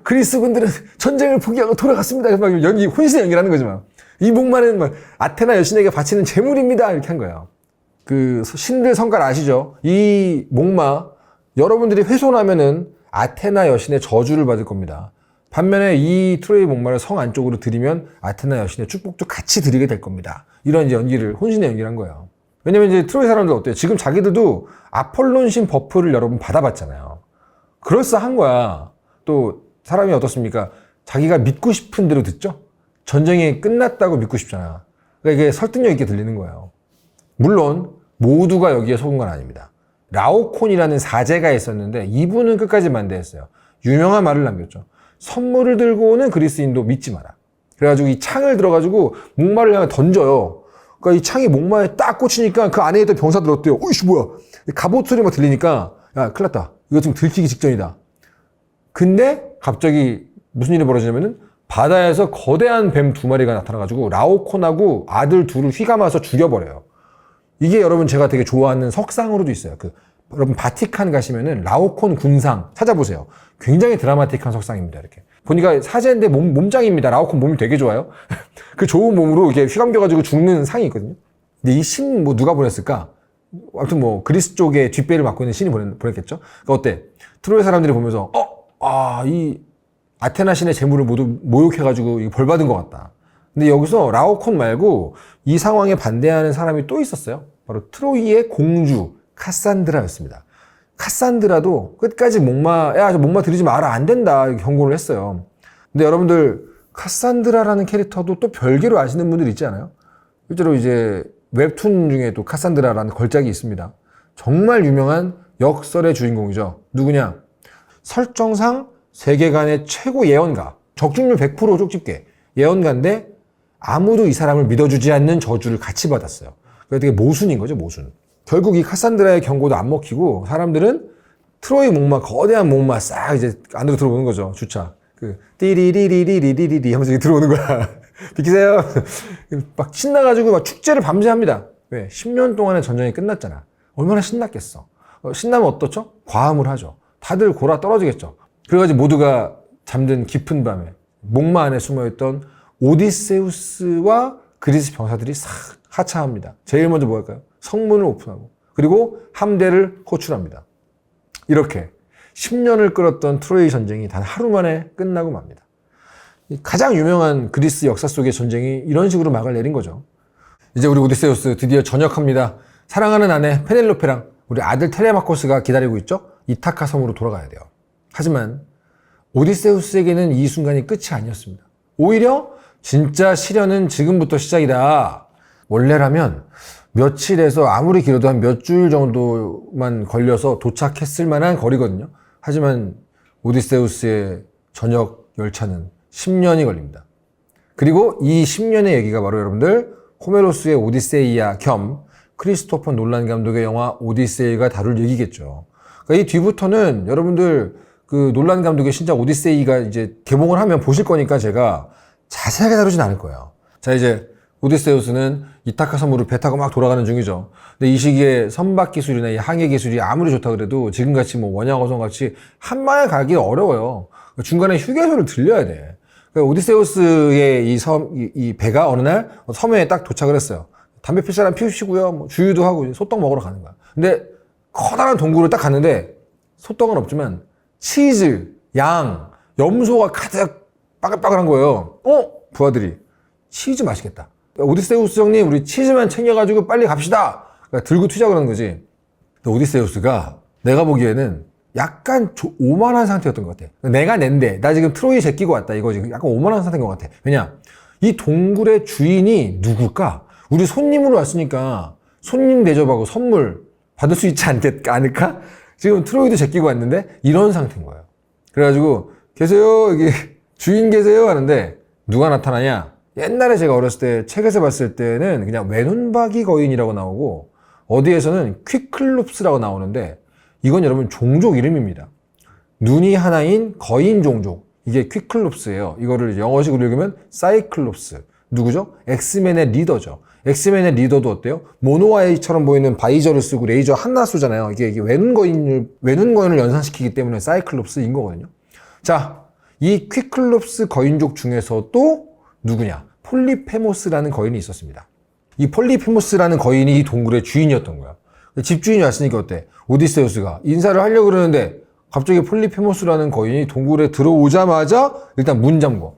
그리스 군들은 전쟁을 포기하고 돌아갔습니다. 막 혼신의 연기를 하는 거지 막. 이 목마는 막 아테나 여신에게 바치는 재물입니다. 이렇게 한 거예요. 그 신들 성깔 아시죠? 이 목마 여러분들이 훼손하면은 아테나 여신의 저주를 받을 겁니다. 반면에 이 트로이 목마를 성 안쪽으로 들이면 아테나 여신의 축복도 같이 드리게 될 겁니다. 이런 이제 혼신의 연기를 한 거예요. 왜냐면 이제 트로이 사람들 어때요? 지금 자기들도 아폴론 신 버프를 여러분 받아봤잖아요. 그럴싸한 거야. 또 사람이 어떻습니까? 자기가 믿고 싶은 대로 듣죠? 전쟁이 끝났다고 믿고 싶잖아. 그러니까 이게 설득력 있게 들리는 거예요. 물론 모두가 여기에 속은 건 아닙니다. 라오콘이라는 사제가 있었는데 이분은 끝까지 반대했어요. 유명한 말을 남겼죠. 선물을 들고 오는 그리스인도 믿지 마라. 그래가지고 이 창을 들어가지고 목마를 향해 던져요. 그러니까 이 창이 목마에 딱 꽂히니까 그 안에 있던 병사들 어때요? 어이씨 뭐야? 갑옷 소리 막 들리니까 야 큰일 났다. 이거 지금 들키기 직전이다. 근데 갑자기 무슨 일이 벌어지냐면은 바다에서 거대한 뱀 2마리가 나타나가지고 라오콘하고 아들 둘을 휘감아서 죽여버려요. 이게 여러분 제가 되게 좋아하는 석상으로도 있어요. 여러분 바티칸 가시면은 라오콘 군상 찾아보세요. 굉장히 드라마틱한 석상입니다. 이렇게 보니까 사제인데 몸짱입니다. 라오콘 몸이 되게 좋아요. 그 좋은 몸으로 이렇게 휘감겨가지고 죽는 상이 있거든요. 근데 이 신 누가 보냈을까? 아무튼 그리스 쪽에 뒷배를 맡고 있는 신이 보냈겠죠. 그러니까 어때? 트로이 사람들이 보면서 이 아테나 신의 재물을 모두 모욕해가지고 벌 받은 것 같다. 근데 여기서 라오콘 말고 이 상황에 반대하는 사람이 또 있었어요. 바로 트로이의 공주 카산드라였습니다. 카산드라도 끝까지 목마 들이지 마라, 안 된다, 이렇게 경고를 했어요. 근데 여러분들 카산드라라는 캐릭터도 또 별개로 아시는 분들 있지 않아요? 실제로 이제 웹툰 중에 또 카산드라라는 걸작이 있습니다. 정말 유명한 역설의 주인공이죠. 누구냐? 설정상 세계관의 최고 예언가, 적중률 100% 쪽집게 예언가인데 아무도 이 사람을 믿어주지 않는 저주를 같이 받았어요. 그게 되게 모순인 거죠, 모순. 결국 이 카산드라의 경고도 안 먹히고 사람들은 트로이 목마, 거대한 목마 싹 이제 안으로 들어오는 거죠, 주차. 띠리리리리리리리 하면서 들어오는 거야. 비키세요. 막 신나가지고 막 축제를 밤새 합니다. 왜? 10년 동안의 전쟁이 끝났잖아. 얼마나 신났겠어. 신나면 어떻죠? 과음을 하죠. 다들 골아 떨어지겠죠. 그래가지고 모두가 잠든 깊은 밤에 목마 안에 숨어있던 오디세우스와 그리스 병사들이 싹 하차합니다. 제일 먼저 뭐 할까요? 성문을 오픈하고 그리고 함대를 호출합니다. 이렇게 10년을 끌었던 트로이 전쟁이 단 하루 만에 끝나고 맙니다. 가장 유명한 그리스 역사 속의 전쟁이 이런 식으로 막을 내린 거죠. 이제 우리 오디세우스 드디어 전역합니다. 사랑하는 아내 페넬로페랑 우리 아들 텔레마코스가 기다리고 있죠. 이타카 섬으로 돌아가야 돼요. 하지만 오디세우스에게는 이 순간이 끝이 아니었습니다. 오히려 진짜 시련은 지금부터 시작이다. 원래라면 며칠에서 아무리 길어도 한 몇 주일 정도만 걸려서 도착했을 만한 거리거든요. 하지만 오디세우스의 전역 열차는 10년이 걸립니다. 그리고 이 10년의 얘기가 바로 여러분들 호메로스의 오디세이아 겸 크리스토퍼 놀란 감독의 영화 오디세이가 다룰 얘기겠죠. 그러니까 이 뒤부터는 여러분들 그 놀란 감독의 신작 오디세이가 이제 개봉을 하면 보실 거니까 제가 자세하게 다루진 않을 거예요. 자, 이제 오디세우스는 이타카 섬으로 배 타고 막 돌아가는 중이죠. 근데 이 시기에 선박 기술이나 이 항해 기술이 아무리 좋다 그래도 지금같이 원양어선 같이 한 방에 가기 어려워요. 중간에 휴게소를 들려야 돼. 그러니까 오디세우스의 이 배가 어느 날 섬에 딱 도착을 했어요. 담배 필 사람 피우시고요. 주유도 하고 소떡 먹으러 가는 거야. 근데 커다란 동굴을 딱 갔는데 소떡은 없지만 치즈, 양, 염소가 가득 빠글빠글한 거예요. 부하들이 치즈 맛있겠다. 오디세우스 형님 우리 치즈만 챙겨가지고 빨리 갑시다. 그러니까 들고 튀자 그러는 거지. 근데 오디세우스가 내가 보기에는 약간 오만한 상태였던 것 같아. 내가 낸데 나 지금 트로이 제끼고 왔다 이거 지금 약간 오만한 상태인 것 같아. 왜냐? 이 동굴의 주인이 누굴까? 우리 손님으로 왔으니까 손님 대접하고 선물 받을 수 있지 않을까? 지금 트로이도 제끼고 왔는데 이런 상태인 거예요. 그래가지고 계세요? 여기 주인 계세요? 하는데 누가 나타나냐? 옛날에 제가 어렸을 때 책에서 봤을 때는 그냥 외눈박이 거인이라고 나오고 어디에서는 퀵클룹스라고 나오는데 이건 여러분 종족 이름입니다. 눈이 하나인 거인 종족. 이게 퀵클룹스예요. 이거를 영어식으로 읽으면 사이클롭스. 누구죠? 엑스맨의 리더죠. 엑스맨의 리더도 어때요? 모노아이처럼 보이는 바이저를 쓰고 레이저 하나 쏘잖아요. 이게 외눈거인을 연상시키기 때문에 사이클롭스인 거거든요. 자, 이 퀵클롭스 거인족 중에서도 누구냐? 폴리페모스라는 거인이 있었습니다. 이 폴리페모스라는 거인이 이 동굴의 주인이었던 거야. 집주인이 왔으니까 어때? 오디세우스가 인사를 하려고 그러는데 갑자기 폴리페모스라는 거인이 동굴에 들어오자마자 일단 문 잠궈.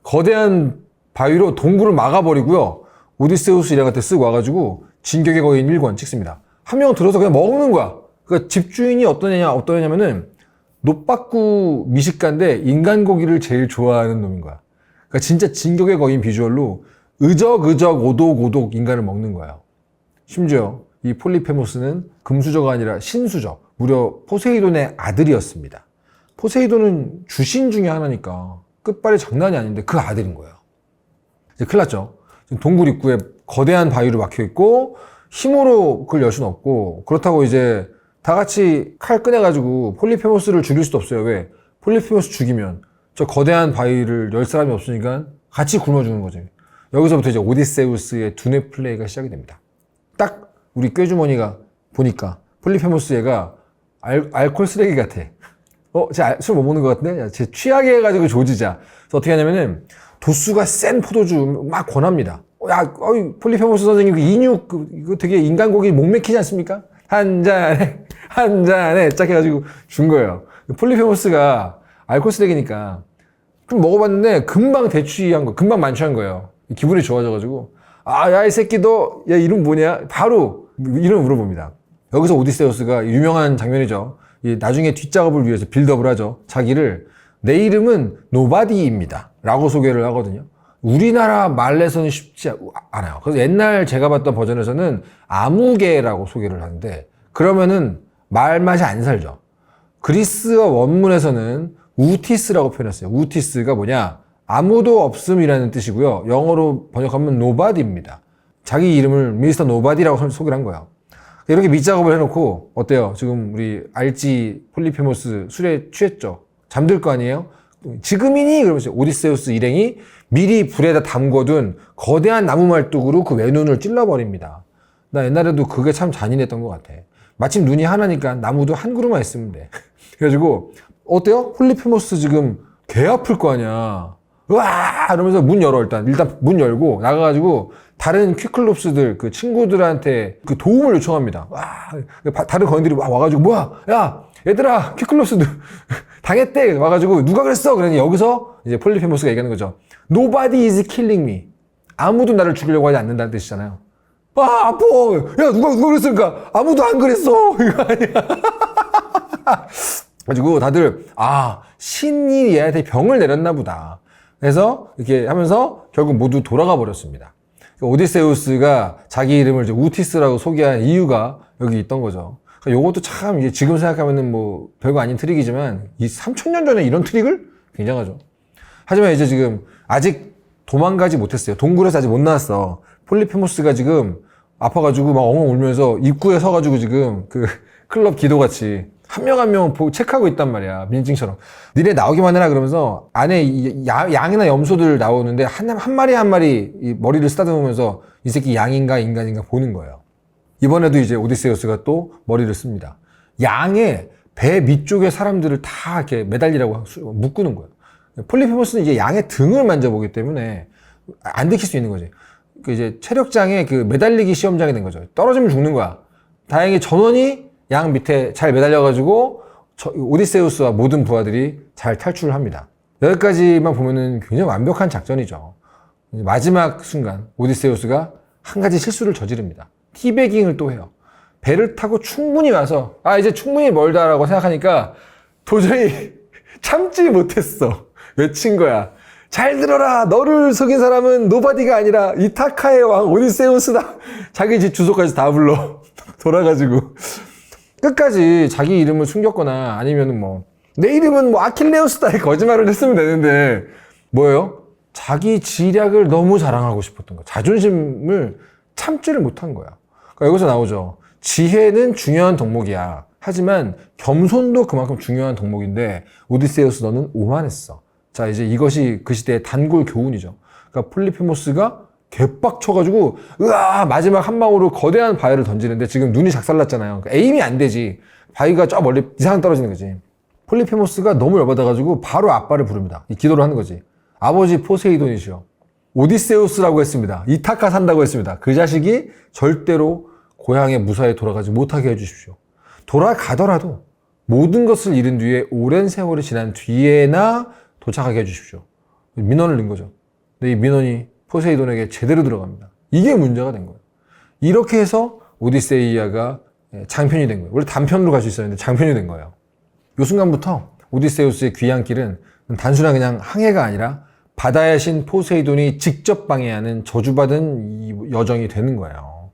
거대한 바위로 동굴을 막아버리고요. 오디세우스 일행한테 쓱 와가지고 진격의 거인 1권 찍습니다. 한 명 들어서 그냥 먹는 거야. 그러니까 집주인이 어떠냐면은 노빠꾸 미식가인데 인간 고기를 제일 좋아하는 놈인 거야. 그러니까 진짜 진격의 거인 비주얼로 의적의적 오독오독 인간을 먹는 거예요. 심지어 이 폴리페모스는 금수저가 아니라 신수저, 무려 포세이돈의 아들이었습니다. 포세이돈은 주신 중에 하나니까 끝발이 장난이 아닌데 그 아들인 거예요. 이제 큰일 났죠. 지금 동굴 입구에 거대한 바위로 막혀있고 힘으로 그걸 열 수는 없고 그렇다고 이제 다 같이 칼 꺼내가지고 폴리페모스를 죽일 수도 없어요. 왜? 폴리페모스 죽이면 저 거대한 바위를 열 사람이 없으니까 같이 굶어 죽는 거죠. 여기서부터 이제 오디세우스의 두뇌 플레이가 시작이 됩니다. 딱 우리 꾀주머니가 보니까 폴리페모스 얘가 알코올 쓰레기 같아. 쟤 술 못 먹는 것 같은데? 야, 쟤 취하게 해가지고 조지자. 그래서 어떻게 하냐면은 도수가 센 포도주 막 권합니다. 폴리페모스 선생님 그 인육 이거 되게 인간고기 목 맥히지 않습니까? 한 잔에 짝 해가지고 준 거예요. 폴리페모스가 알코올 쓰레기니까 좀 먹어봤는데 금방 대취한 거, 금방 만취한 거예요. 기분이 좋아져가지고 야 이 새끼 너 야 이름 뭐냐? 바로 이름 물어봅니다. 여기서 오디세우스가 유명한 장면이죠. 나중에 뒷작업을 위해서 빌드업을 하죠. 자기를 내 이름은 노바디입니다 라고 소개를 하거든요. 우리나라 말에서는 쉽지 않아요. 그래서 옛날 제가 봤던 버전에서는 아무개라고 소개를 하는데 그러면은 말 맛이 안 살죠. 그리스어 원문에서는 우티스라고 표현했어요. 우티스가 뭐냐? 아무도 없음이라는 뜻이고요. 영어로 번역하면 nobody입니다. 자기 이름을 미스터 노바디라고 소개를 한 거예요. 이렇게 밑작업을 해놓고 어때요? 지금 우리 알지 폴리페모스 술에 취했죠? 잠들 거 아니에요? 지금이니? 그러면서 오디세우스 일행이 미리 불에다 담궈둔 거대한 나무 말뚝으로 그 외눈을 찔러버립니다. 나 옛날에도 그게 참 잔인했던 것 같아. 마침 눈이 하나니까 나무도 한 그루만 있으면 돼. 그래가지고 어때요? 폴리페모스 지금 개 아플 거 아니야. 으아! 이러면서 문 열어 일단 문 열고 나가가지고 다른 퀵클롭스들 그 친구들한테 그 도움을 요청합니다. 다른 거인들이 와가지고 뭐야? 야 얘들아 퀵클롭스들 당했대. 와가지고 누가 그랬어? 그러니 여기서 이제 폴리페모스가 얘기하는 거죠. Nobody is killing me. 아무도 나를 죽이려고 하지 않는다는 뜻이잖아요. 아파. 야 누가 그랬으니까 아무도 안 그랬어. 이거 아니야. 가지고 다들 신이 얘한테 병을 내렸나 보다. 그래서 이렇게 하면서 결국 모두 돌아가 버렸습니다. 오디세우스가 자기 이름을 이제 우티스라고 소개한 이유가 여기 있던 거죠. 요것도 참 이제 지금 생각하면은 뭐 별거 아닌 트릭이지만 이 3000년 전에 이런 트릭을 굉장하죠. 하지만 이제 지금 아직 도망가지 못했어요. 동굴에서 아직 못 나왔어. 폴리페모스가 지금 아파가지고 막 엉엉 울면서 입구에 서가지고 지금 그 클럽 기도같이 한 명 한 명 체크하고 있단 말이야. 민증처럼. 니네 나오기만 해라 그러면서 안에 양이나 염소들 나오는데 한 마리 한 마리 이 머리를 쓰다듬으면서 이 새끼 양인가 인간인가 보는 거예요. 이번에도 이제 오디세우스가 또 머리를 씁니다. 양의 배 밑쪽에 사람들을 다 이렇게 매달리라고 묶는 거예요. 폴리페모스는 이제 양의 등을 만져보기 때문에 안 들킬 수 있는 거지. 그 이제 체력장에 그 매달리기 시험장이 된 거죠. 떨어지면 죽는 거야. 다행히 전원이 양 밑에 잘 매달려가지고 오디세우스와 모든 부하들이 잘 탈출을 합니다. 여기까지만 보면은 굉장히 완벽한 작전이죠. 마지막 순간 오디세우스가 한 가지 실수를 저지릅니다. 티베깅을 또 해요. 배를 타고 충분히 와서 이제 충분히 멀다라고 생각하니까 도저히 참지 못했어. 외친 거야. 잘 들어라. 너를 속인 사람은 노바디가 아니라 이타카의 왕 오디세우스다. 자기 집 주소까지 다 불러. 돌아가지고. 끝까지 자기 이름을 숨겼거나 아니면 뭐 내 이름은 뭐 아킬레우스다 거짓말을 했으면 되는데 뭐예요? 자기 지략을 너무 자랑하고 싶었던 거야. 자존심을 참지를 못한 거야. 그러니까 여기서 나오죠. 지혜는 중요한 덕목이야. 하지만 겸손도 그만큼 중요한 덕목인데 오디세우스 너는 오만했어. 자, 이제 이것이 그 시대의 단골 교훈이죠. 그러니까 폴리페모스가 개빡쳐가지고 으아 마지막 한 방으로 거대한 바위를 던지는데 지금 눈이 작살났잖아요. 그러니까 에임이 안 되지. 바위가 저 멀리 이상 떨어지는 거지. 폴리페모스가 너무 열받아가지고 바로 아빠를 부릅니다. 이 기도를 하는 거지. 아버지 포세이돈이시여 오디세우스라고 했습니다. 이타카 산다고 했습니다. 그 자식이 절대로 고향에 무사히 돌아가지 못하게 해주십시오. 돌아가더라도 모든 것을 잃은 뒤에 오랜 세월이 지난 뒤에나 도착하게 해주십시오. 민원을 넣은 거죠. 근데 이 민원이 포세이돈에게 제대로 들어갑니다. 이게 문제가 된 거예요. 이렇게 해서 오디세이아가 장편이 된 거예요. 원래 단편으로 갈 수 있었는데 장편이 된 거예요. 이 순간부터 오디세우스의 귀향길은 단순한 그냥 항해가 아니라 바다의 신 포세이돈이 직접 방해하는 저주받은 이 여정이 되는 거예요.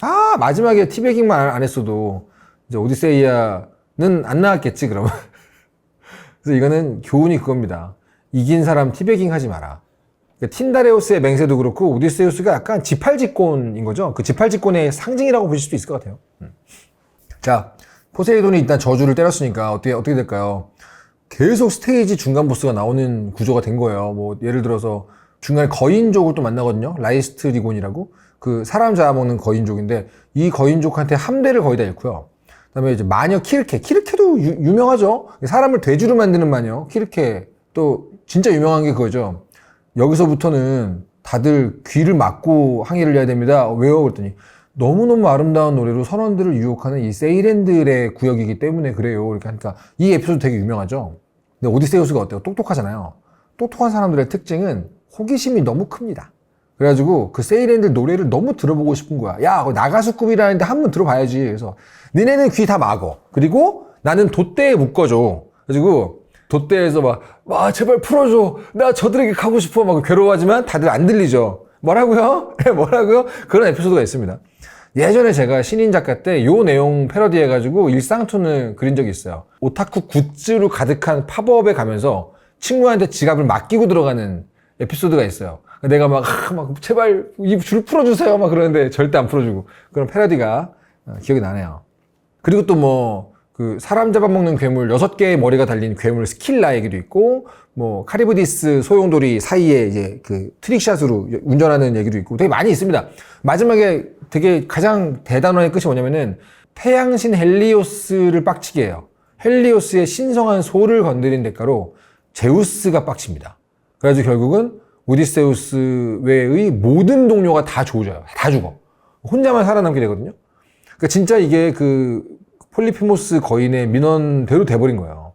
아, 마지막에 티베깅만 안 했어도 이제 오디세이아는 안 나왔겠지, 그러면. 그래서 이거는 교훈이 그겁니다. 이긴 사람 티베깅 하지 마라. 그러니까 틴다레우스의 맹세도 그렇고 오디세우스가 약간 지팔직곤인 거죠. 그 지팔직곤의 상징이라고 보실 수도 있을 것 같아요. 자, 포세이돈이 일단 저주를 때렸으니까 어떻게 될까요? 계속 스테이지 중간 보스가 나오는 구조가 된 거예요. 뭐 예를 들어서 중간에 거인족을 또 만나거든요. 라이스트리곤이라고 그 사람 잡아먹는 거인족인데 이 거인족한테 함대를 거의 다 잃고요. 그다음에 이제 마녀 키르케도 유명하죠. 사람을 돼지로 만드는 마녀 키르케 또 진짜 유명한 게 그거죠. 여기서부터는 다들 귀를 막고 항해를 해야 됩니다. 왜요? 그랬더니 너무너무 아름다운 노래로 선원들을 유혹하는 이 세이렌들의 구역이기 때문에 그래요. 이렇게 하니까 이 에피소드 되게 유명하죠. 근데 오디세우스가 어때요? 똑똑하잖아요. 똑똑한 사람들의 특징은 호기심이 너무 큽니다. 그래가지고 그 세이렌들 노래를 너무 들어보고 싶은 거야. 야, 나가수급이라는데 한번 들어봐야지. 그래서 니네는 귀 다 막어. 그리고 나는 돛대에 묶어줘. 그래가지고 돛대에서 막 제발 풀어줘. 나 저들에게 가고 싶어. 막 괴로워하지만 다들 안 들리죠. 뭐라고요? 뭐라고요? 그런 에피소드가 있습니다. 예전에 제가 신인 작가 때 요 내용 패러디해가지고 일상툰을 그린 적이 있어요. 오타쿠 굿즈로 가득한 팝업에 가면서 친구한테 지갑을 맡기고 들어가는 에피소드가 있어요. 내가 막 제발 이 줄 풀어주세요 막 그러는데 절대 안 풀어주고 그런 패러디가 기억이 나네요. 그리고 또 그 사람 잡아먹는 괴물 6개의 머리가 달린 괴물 스킬라 얘기도 있고 카리브디스 소용돌이 사이에 이제 그 트릭샷으로 운전하는 얘기도 있고 되게 많이 있습니다. 마지막에 되게 가장 대단한 끝이 뭐냐면은 태양신 헬리오스를 빡치게 해요. 헬리오스의 신성한 소를 건드린 대가로 제우스가 빡칩니다. 그래가지고 결국은 오디세우스 외의 모든 동료가 다 조져요. 다 죽어. 혼자만 살아남게 되거든요. 그러니까 진짜 이게 그 폴리피모스 거인의 민원대로 돼버린 거예요.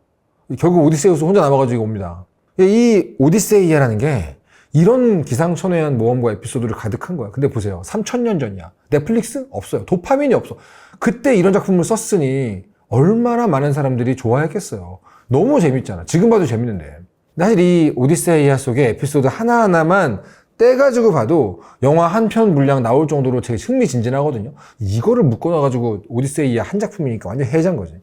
결국 오디세우스 혼자 남아가지고 옵니다. 이 오디세이아라는 게 이런 기상천외한 모험과 에피소드를 가득한 거야. 근데 보세요. 3000년 전이야. 넷플릭스? 없어요. 도파민이 없어. 그때 이런 작품을 썼으니 얼마나 많은 사람들이 좋아했겠어요. 너무 재밌잖아. 지금 봐도 재밌는데. 사실 이 오디세이아 속의 에피소드 하나하나만 떼가지고 봐도 영화 한 편 분량 나올 정도로 되게 흥미진진하거든요. 이거를 묶어놔가지고 오디세이아 한 작품이니까 완전 해자인 거지.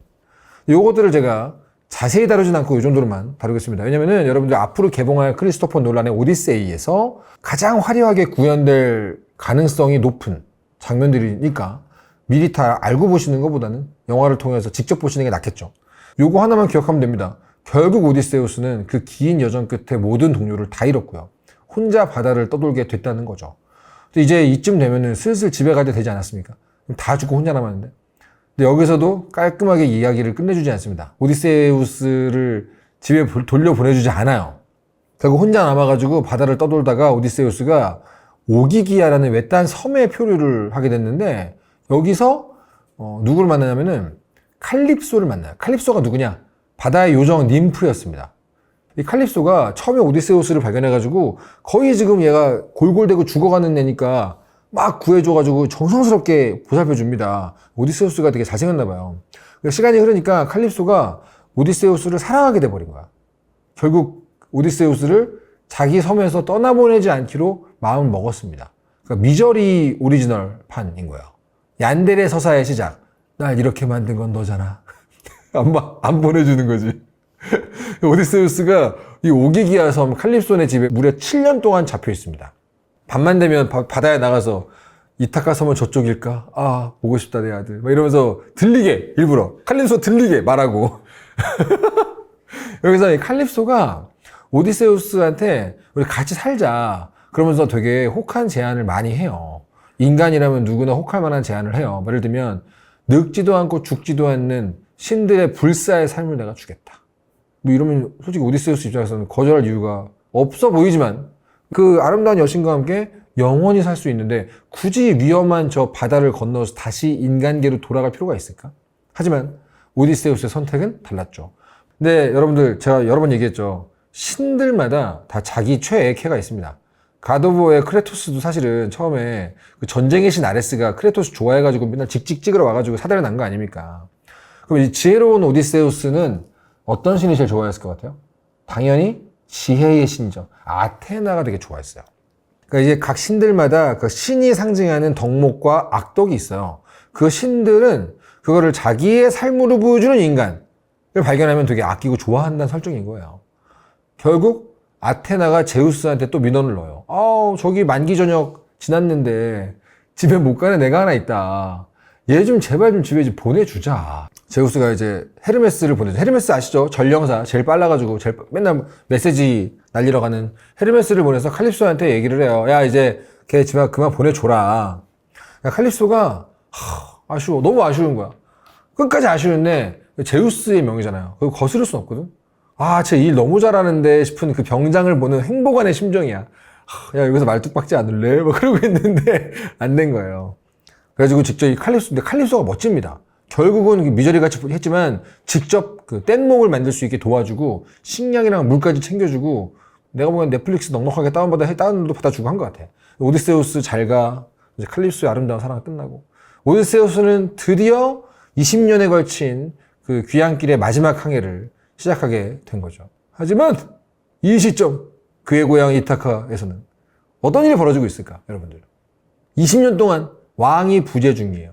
요것들을 제가 자세히 다루진 않고 이 정도로만 다루겠습니다. 왜냐면은 여러분들 앞으로 개봉할 크리스토퍼 놀란의 오디세이에서 가장 화려하게 구현될 가능성이 높은 장면들이니까 미리 다 알고 보시는 것보다는 영화를 통해서 직접 보시는 게 낫겠죠. 요거 하나만 기억하면 됩니다. 결국 오디세우스는 그 긴 여정 끝에 모든 동료를 다 잃었고요. 혼자 바다를 떠돌게 됐다는 거죠. 이제 이쯤 되면은 슬슬 집에 갈 때 되지 않았습니까? 다 죽고 혼자 남았는데. 근데 여기서도 깔끔하게 이야기를 끝내주지 않습니다. 오디세우스를 집에 돌려보내주지 않아요. 결국 혼자 남아가지고 바다를 떠돌다가 오디세우스가 오기기아라는 외딴 섬에 표류를 하게 됐는데 여기서 누구를 만나냐면은 칼립소를 만나요. 칼립소가 누구냐? 바다의 요정 님프였습니다. 이 칼립소가 처음에 오디세우스를 발견해가지고 거의 지금 얘가 골골대고 죽어가는 애니까 막 구해줘가지고 정성스럽게 보살펴줍니다. 오디세우스가 되게 잘생겼나봐요. 시간이 흐르니까 칼립소가 오디세우스를 사랑하게 돼버린 거야. 결국 오디세우스를 자기 섬에서 떠나보내지 않기로 마음을 먹었습니다. 그러니까 미저리 오리지널 판인 거예요. 얀데레 서사의 시작. 날 이렇게 만든 건 너잖아. 안 보내주는 거지. 오디세우스가 이 오기기아 섬 칼립소네 집에 무려 7년 동안 잡혀 있습니다. 밤만 되면 바다에 나가서 이타카 섬은 저쪽일까? 아, 보고 싶다, 내 아들. 막 이러면서 들리게, 일부러. 칼립소 들리게 말하고. 여기서 이 칼립소가 오디세우스한테 우리 같이 살자. 그러면서 되게 혹한 제안을 많이 해요. 인간이라면 누구나 혹할 만한 제안을 해요. 예를 들면, 늙지도 않고 죽지도 않는 신들의 불사의 삶을 내가 주겠다. 뭐 이러면 솔직히 오디세우스 입장에서는 거절할 이유가 없어 보이지만 그 아름다운 여신과 함께 영원히 살 수 있는데 굳이 위험한 저 바다를 건너서 다시 인간계로 돌아갈 필요가 있을까? 하지만 오디세우스의 선택은 달랐죠. 근데 여러분들 제가 여러 번 얘기했죠. 신들마다 다 자기 최애캐가 있습니다. 가드오브의 크레토스도 사실은 처음에 그 전쟁의 신 아레스가 크레토스 좋아해가지고 맨날 직직 찍으러 와가지고 사달을 난 거 아닙니까? 그럼 이 지혜로운 오디세우스는 어떤 신이 제일 좋아했을 것 같아요? 당연히 지혜의 신이죠. 아테나가 되게 좋아했어요. 그러니까 이제 각 신들마다 그 신이 상징하는 덕목과 악덕이 있어요. 그 신들은 그거를 자기의 삶으로 보여주는 인간을 발견하면 되게 아끼고 좋아한다는 설정인 거예요. 결국 아테나가 제우스한테 또 민원을 넣어요. 저기 만기 저녁 지났는데 집에 못 가는 애가 하나 있다. 얘 좀 제발 좀 집에 보내주자. 제우스가 이제 헤르메스를 보내죠. 헤르메스 아시죠? 전령사 제일 빨라가지고 맨날 메시지 날리러 가는 헤르메스를 보내서 칼립소한테 얘기를 해요. 야, 이제 걔 집에 그만 보내줘라. 칼립소가 아쉬워. 너무 아쉬운 거야. 끝까지 아쉬운데 제우스의 명이잖아요. 그거 거스를 순 없거든. 쟤 일 너무 잘하는데 싶은 그 병장을 보는 행복한의 심정이야. 야, 여기서 말뚝박지 않을래? 뭐 그러고 있는데 안 된 거예요. 그래가지고 직접 이 칼립소인데 칼립소가 멋집니다. 결국은 미저리 같이 했지만 직접 그 뗏목을 만들 수 있게 도와주고 식량이랑 물까지 챙겨주고 내가 보기엔 넷플릭스 넉넉하게 다운도 받아주고 한 것 같아. 오디세우스 잘가. 이제 칼립소의 아름다운 사랑이 끝나고 오디세우스는 드디어 20년에 걸친 그 귀향길의 마지막 항해를 시작하게 된 거죠. 하지만 이 시점 그의 고향 이타카에서는 어떤 일이 벌어지고 있을까, 여러분들? 20년 동안 왕이 부재 중이에요.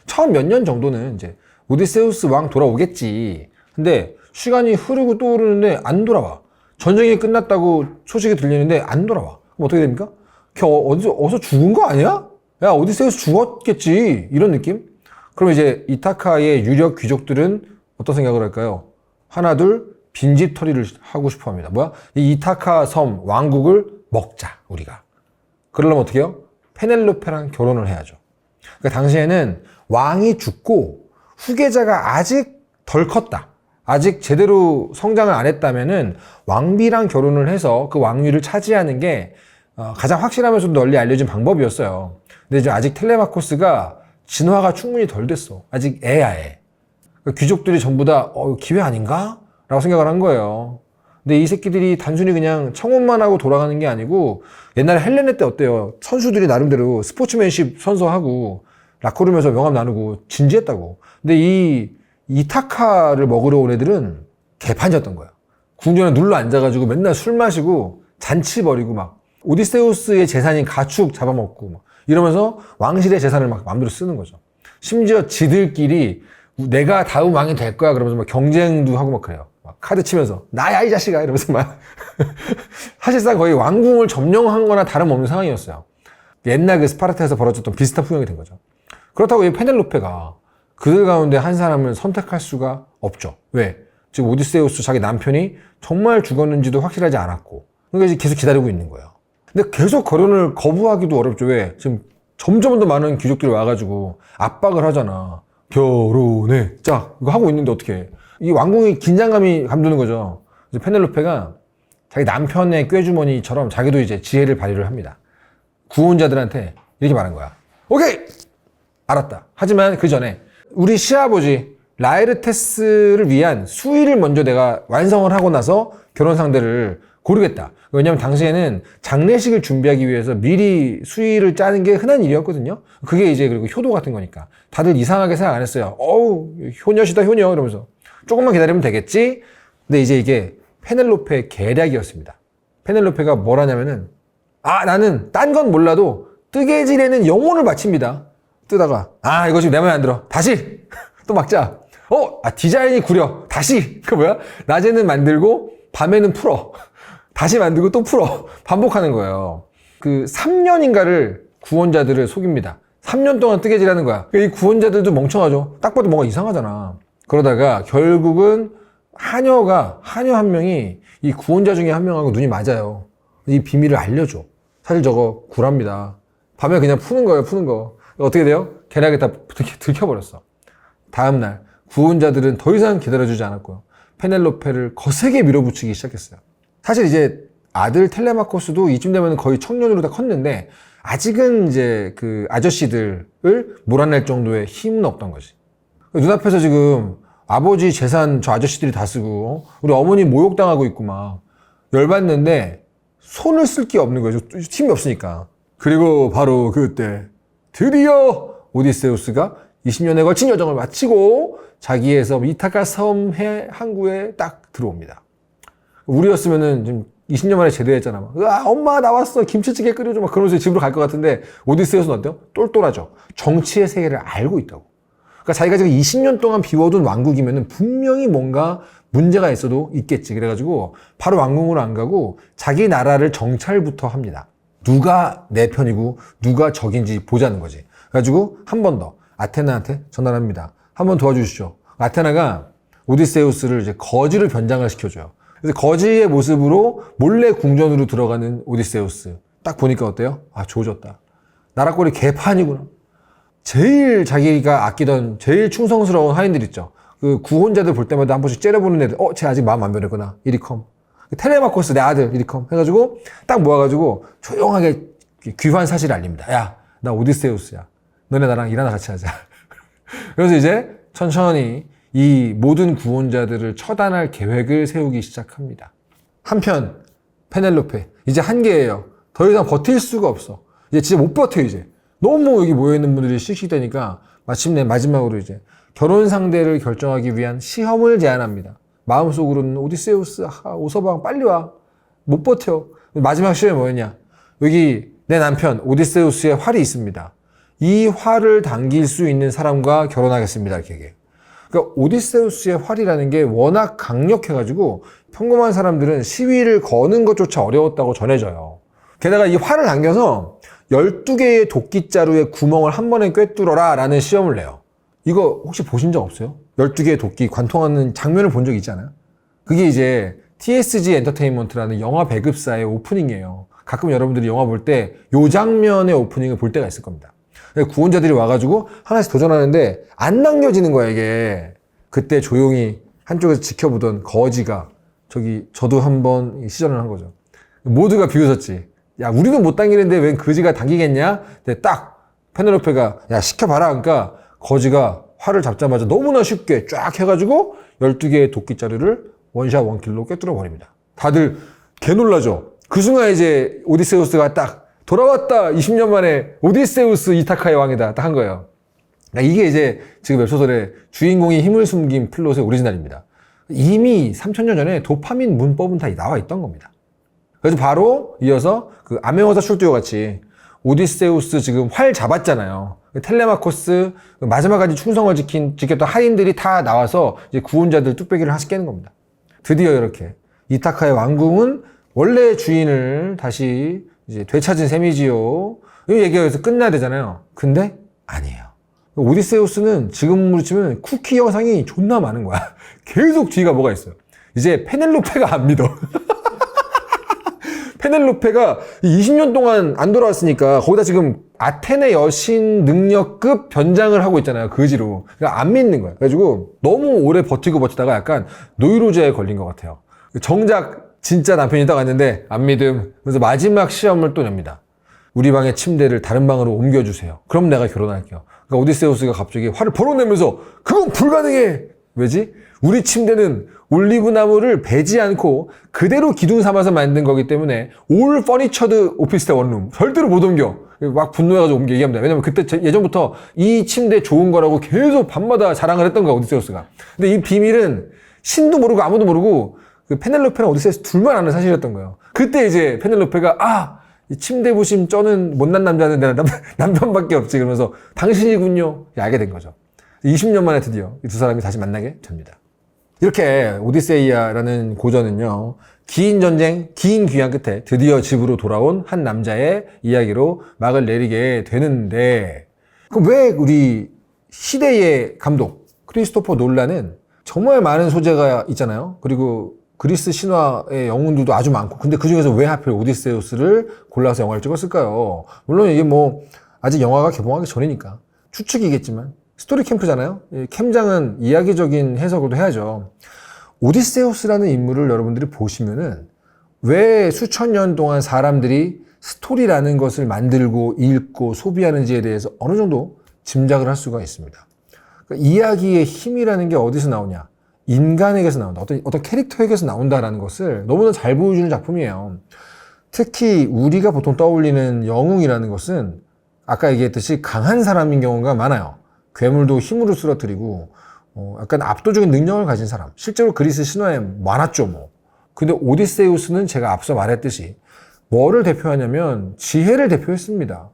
처음 몇 년 정도는 이제 오디세우스 왕 돌아오겠지. 근데 시간이 흐르고 또 흐르는데 안 돌아와. 전쟁이 끝났다고 소식이 들리는데 안 돌아와. 그럼 어떻게 됩니까? 걔 어디서 죽은 거 아니야? 야, 오디세우스 죽었겠지. 이런 느낌? 그럼 이제 이타카의 유력 귀족들은 어떤 생각을 할까요? 하나 둘 빈집털이를 하고 싶어 합니다. 뭐야? 이 이타카 섬 왕국을 먹자, 우리가. 그러려면 어떻게 해요? 페넬로페랑 결혼을 해야죠. 그러니까 당시에는 왕이 죽고 후계자가 아직 덜 컸다. 아직 제대로 성장을 안 했다면은 왕비랑 결혼을 해서 그 왕위를 차지하는 게 가장 확실하면서도 널리 알려진 방법이었어요. 근데 이제 아직 텔레마코스가 진화가 충분히 덜 됐어. 아직 애야, 애. 귀족들이 전부 다 기회 아닌가? 라고 생각을 한 거예요. 근데 이 새끼들이 단순히 그냥 청혼만 하고 돌아가는 게 아니고 옛날에 헬레네 때 어때요? 선수들이 나름대로 스포츠맨십 선서하고 라커룸에서 명함 나누고 진지했다고. 근데 이 이타카를 먹으러 온 애들은 개판이었던 거야. 궁전에 눌러 앉아가지고 맨날 술 마시고 잔치 벌이고 막 오디세우스의 재산인 가축 잡아먹고 막 이러면서 왕실의 재산을 막 마음대로 쓰는 거죠. 심지어 지들끼리 내가 다음 왕이 될 거야 그러면서 막 경쟁도 하고 막 그래요. 막 카드 치면서 나야 이 자식아 이러면서 막 사실상 거의 왕궁을 점령한 거나 다름없는 상황이었어요. 옛날 그 스파르타에서 벌어졌던 비슷한 풍경이 된 거죠. 그렇다고 이 페넬로페가 그들 가운데 한 사람을 선택할 수가 없죠. 왜? 지금 오디세우스 자기 남편이 정말 죽었는지도 확실하지 않았고 그러니까 이제 계속 기다리고 있는 거예요. 근데 계속 결혼을 거부하기도 어렵죠. 왜? 지금 점점 더 많은 귀족들이 와가지고 압박을 하잖아. 결혼해. 자, 이거 하고 있는데 어떻게 해? 이 왕궁이 긴장감이 감도는 거죠. 이제 페넬로페가 자기 남편의 꾀주머니처럼 자기도 이제 지혜를 발휘를 합니다. 구혼자들한테 이렇게 말한 거야. 오케이! 알았다. 하지만 그 전에 우리 시아버지 라에르테스를 위한 수의를 먼저 내가 완성을 하고 나서 결혼 상대를 고르겠다. 왜냐하면 당시에는 장례식을 준비하기 위해서 미리 수의를 짜는 게 흔한 일이었거든요. 그게 이제 그리고 효도 같은 거니까. 다들 이상하게 생각 안 했어요. 효녀시다 효녀 이러면서. 조금만 기다리면 되겠지? 근데 이제 이게 페넬로페의 계략이었습니다. 페넬로페가 뭘 하냐면은 나는 딴 건 몰라도 뜨개질에는 영혼을 바칩니다. 뜨다가 이거 지금 내 맘에 안 들어. 다시 또 막자. 디자인이 구려. 다시. 그 뭐야? 낮에는 만들고 밤에는 풀어. 다시 만들고 또 풀어. 반복하는 거예요. 그 3년인가를 구원자들을 속입니다. 3년 동안 뜨개질하는 거야. 이 구원자들도 멍청하죠. 딱 봐도 뭔가 이상하잖아. 그러다가 결국은 하녀 한 명이 이 구원자 중에 한 명하고 눈이 맞아요. 이 비밀을 알려줘. 사실 저거 구랍니다. 밤에 그냥 푸는 거예요, 푸는 거. 어떻게 돼요? 계략에 다 들켜버렸어. 다음날 구원자들은 더 이상 기다려주지 않았고요. 페넬로페를 거세게 밀어붙이기 시작했어요. 사실 이제 아들 텔레마코스도 이쯤 되면 거의 청년으로 다 컸는데 아직은 이제 그 아저씨들을 몰아낼 정도의 힘은 없던 거지. 눈앞에서 지금 아버지 재산 저 아저씨들이 다 쓰고 우리 어머니 모욕당하고 있고 막 열받는데 손을 쓸 게 없는 거예요. 힘이 없으니까. 그리고 바로 그때 드디어 오디세우스가 20년에 걸친 여정을 마치고 자기의 섬 이타카 섬 항구에 딱 들어옵니다. 우리였으면은 지금 20년 만에 제대했잖아. 막, 엄마 나왔어. 김치찌개 끓여줘. 막 그러면서 집으로 갈 것 같은데 오디세우스는 어때요? 똘똘하죠. 정치의 세계를 알고 있다고. 그러니까 자기가 지금 20년 동안 비워둔 왕국이면은 분명히 뭔가 문제가 있어도 있겠지. 그래가지고 바로 왕궁으로 안 가고 자기 나라를 정찰부터 합니다. 누가 내 편이고 누가 적인지 보자는 거지. 그래가지고 한 번 더 아테나한테 전화를 합니다. 한번 도와주시죠. 아테나가 오디세우스를 이제 거지를 변장을 시켜줘요. 그래서 거지의 모습으로 몰래 궁전으로 들어가는 오디세우스. 딱 보니까 어때요? 조졌다. 나라꼴이 개판이구나. 제일 자기가 아끼던 제일 충성스러운 하인들 있죠. 그 구혼자들 볼 때마다 한 번씩 째려보는 애들. 쟤 아직 마음 안 변했구나. 이리컴. 텔레마코스 내 아들 이리컴. 해가지고 딱 모아가지고 조용하게 귀환 사실을 알립니다. 야, 나 오디세우스야. 너네 나랑 일하나 같이 하자. 그래서 이제 천천히 이 모든 구원자들을 처단할 계획을 세우기 시작합니다. 한편 페넬로페 이제 한계예요. 더 이상 버틸 수가 없어. 이제 진짜 못 버텨 이제. 너무 여기 모여있는 분들이 씩씩대니까 마침내 마지막으로 이제 결혼 상대를 결정하기 위한 시험을 제안합니다. 마음속으로는 오디세우스 오서방 빨리 와. 못 버텨. 마지막 시험이 뭐였냐. 여기 내 남편 오디세우스의 활이 있습니다. 이 활을 당길 수 있는 사람과 결혼하겠습니다. 이렇게 얘기해요. 그러니까 오디세우스의 활이라는 게 워낙 강력해가지고 평범한 사람들은 시위를 거는 것조차 어려웠다고 전해져요. 게다가 이 활을 당겨서 12개의 도끼자루에 구멍을 한 번에 꿰뚫어라 라는 시험을 내요. 이거 혹시 보신 적 없어요? 12개의 도끼 관통하는 장면을 본 적 있잖아요. 그게 이제 TSG 엔터테인먼트라는 영화 배급사의 오프닝이에요. 가끔 여러분들이 영화 볼 때 이 장면의 오프닝을 볼 때가 있을 겁니다. 구원자들이 와가지고 하나씩 도전하는데 안 남겨지는 거야 이게. 그때 조용히 한쪽에서 지켜보던 거지가 저도 한번 시전을 한 거죠. 모두가 비웃었지. 야 우리도 못 당기는데 웬 거지가 당기겠냐? 근데 딱 페넬로페가 야 시켜봐라. 그러니까 거지가 활을 잡자마자 너무나 쉽게 쫙 해가지고 12개의 도끼자루를 원샷 원킬로 꿰뚫어 버립니다. 다들 개놀라죠. 그 순간 이제 오디세우스가 딱 돌아왔다. 20년 만에 오디세우스 이타카의 왕이다. 딱 한 거예요. 이게 이제 지금 웹소설의 주인공이 힘을 숨긴 플롯의 오리지널입니다. 이미 3000년 전에 도파민 문법은 다 나와 있던 겁니다. 그래서 바로 이어서 그 아메오사 출두요 같이 오디세우스 지금 활 잡았잖아요. 텔레마코스 마지막까지 충성을 지켰던 하인들이 다 나와서 이제 구원자들 뚝배기를 하나씩 깨는 겁니다. 드디어 이렇게 이타카의 왕궁은 원래 주인을 다시 이제 되찾은 셈이지요. 이 얘기가 여기서 끝나야 되잖아요. 근데 아니에요. 오디세우스는 지금으로 치면 쿠키 영상이 존나 많은 거야. 계속 뒤가 뭐가 있어요. 이제 페넬로페가 안 믿어. 페넬로페가 20년 동안 안 돌아왔으니까 거기다 지금 아테네 여신 능력급 변장을 하고 있잖아요. 거지로. 그러니까 안 믿는 거야. 그래가지고 너무 오래 버티다가 약간 노이로제에 걸린 것 같아요. 정작 진짜 남편이 딱 왔는데 안 믿음. 그래서 마지막 시험을 또 냅니다. 우리 방의 침대를 다른 방으로 옮겨주세요. 그럼 내가 결혼할게요. 그러니까 오디세우스가 갑자기 화를 벌어내면서 그건 불가능해. 왜지? 우리 침대는 올리브 나무를 베지 않고 그대로 기둥 삼아서 만든 거기 때문에 올 퍼니처드 오피스텔 원룸 절대로 못 옮겨. 막 분노해가지고 얘기합니다. 왜냐면 그때 예전부터 이 침대 좋은 거라고 계속 밤마다 자랑을 했던 거야 오디세우스가. 근데 이 비밀은 신도 모르고 아무도 모르고 그 페넬로페랑 오디세우스 둘만 아는 사실이었던 거예요. 그때 이제 페넬로페가 이 침대 부심 쩌는 못난 남자는 내 남편밖에 없지. 그러면서 당신이군요. 알게 된 거죠. 20년 만에 드디어 이 두 사람이 다시 만나게 됩니다. 이렇게 오디세이아라는 고전은요, 긴 전쟁, 긴 귀환 끝에 드디어 집으로 돌아온 한 남자의 이야기로 막을 내리게 되는데, 그럼 왜 우리 시대의 감독 크리스토퍼 놀란은 정말 많은 소재가 있잖아요. 그리고 그리스 신화의 영웅들도 아주 많고, 근데 그 중에서 왜 하필 오디세우스를 골라서 영화를 찍었을까요? 물론 이게 뭐 아직 영화가 개봉하기 전이니까 추측이겠지만 스토리 캠프잖아요. 캠장은 이야기적인 해석을 해야죠. 오디세우스라는 인물을 여러분들이 보시면은 왜 수천 년 동안 사람들이 스토리라는 것을 만들고 읽고 소비하는지에 대해서 어느 정도 짐작을 할 수가 있습니다. 그러니까 이야기의 힘이라는 게 어디서 나오냐? 인간에게서 나온다. 어떤 캐릭터에게서 나온다라는 것을 너무나 잘 보여주는 작품이에요. 특히 우리가 보통 떠올리는 영웅이라는 것은 아까 얘기했듯이 강한 사람인 경우가 많아요. 괴물도 힘으로 쓰러뜨리고 약간 압도적인 능력을 가진 사람. 실제로 그리스 신화에 많았죠, 뭐. 근데 오디세우스는 제가 앞서 말했듯이 뭐를 대표하냐면 지혜를 대표했습니다.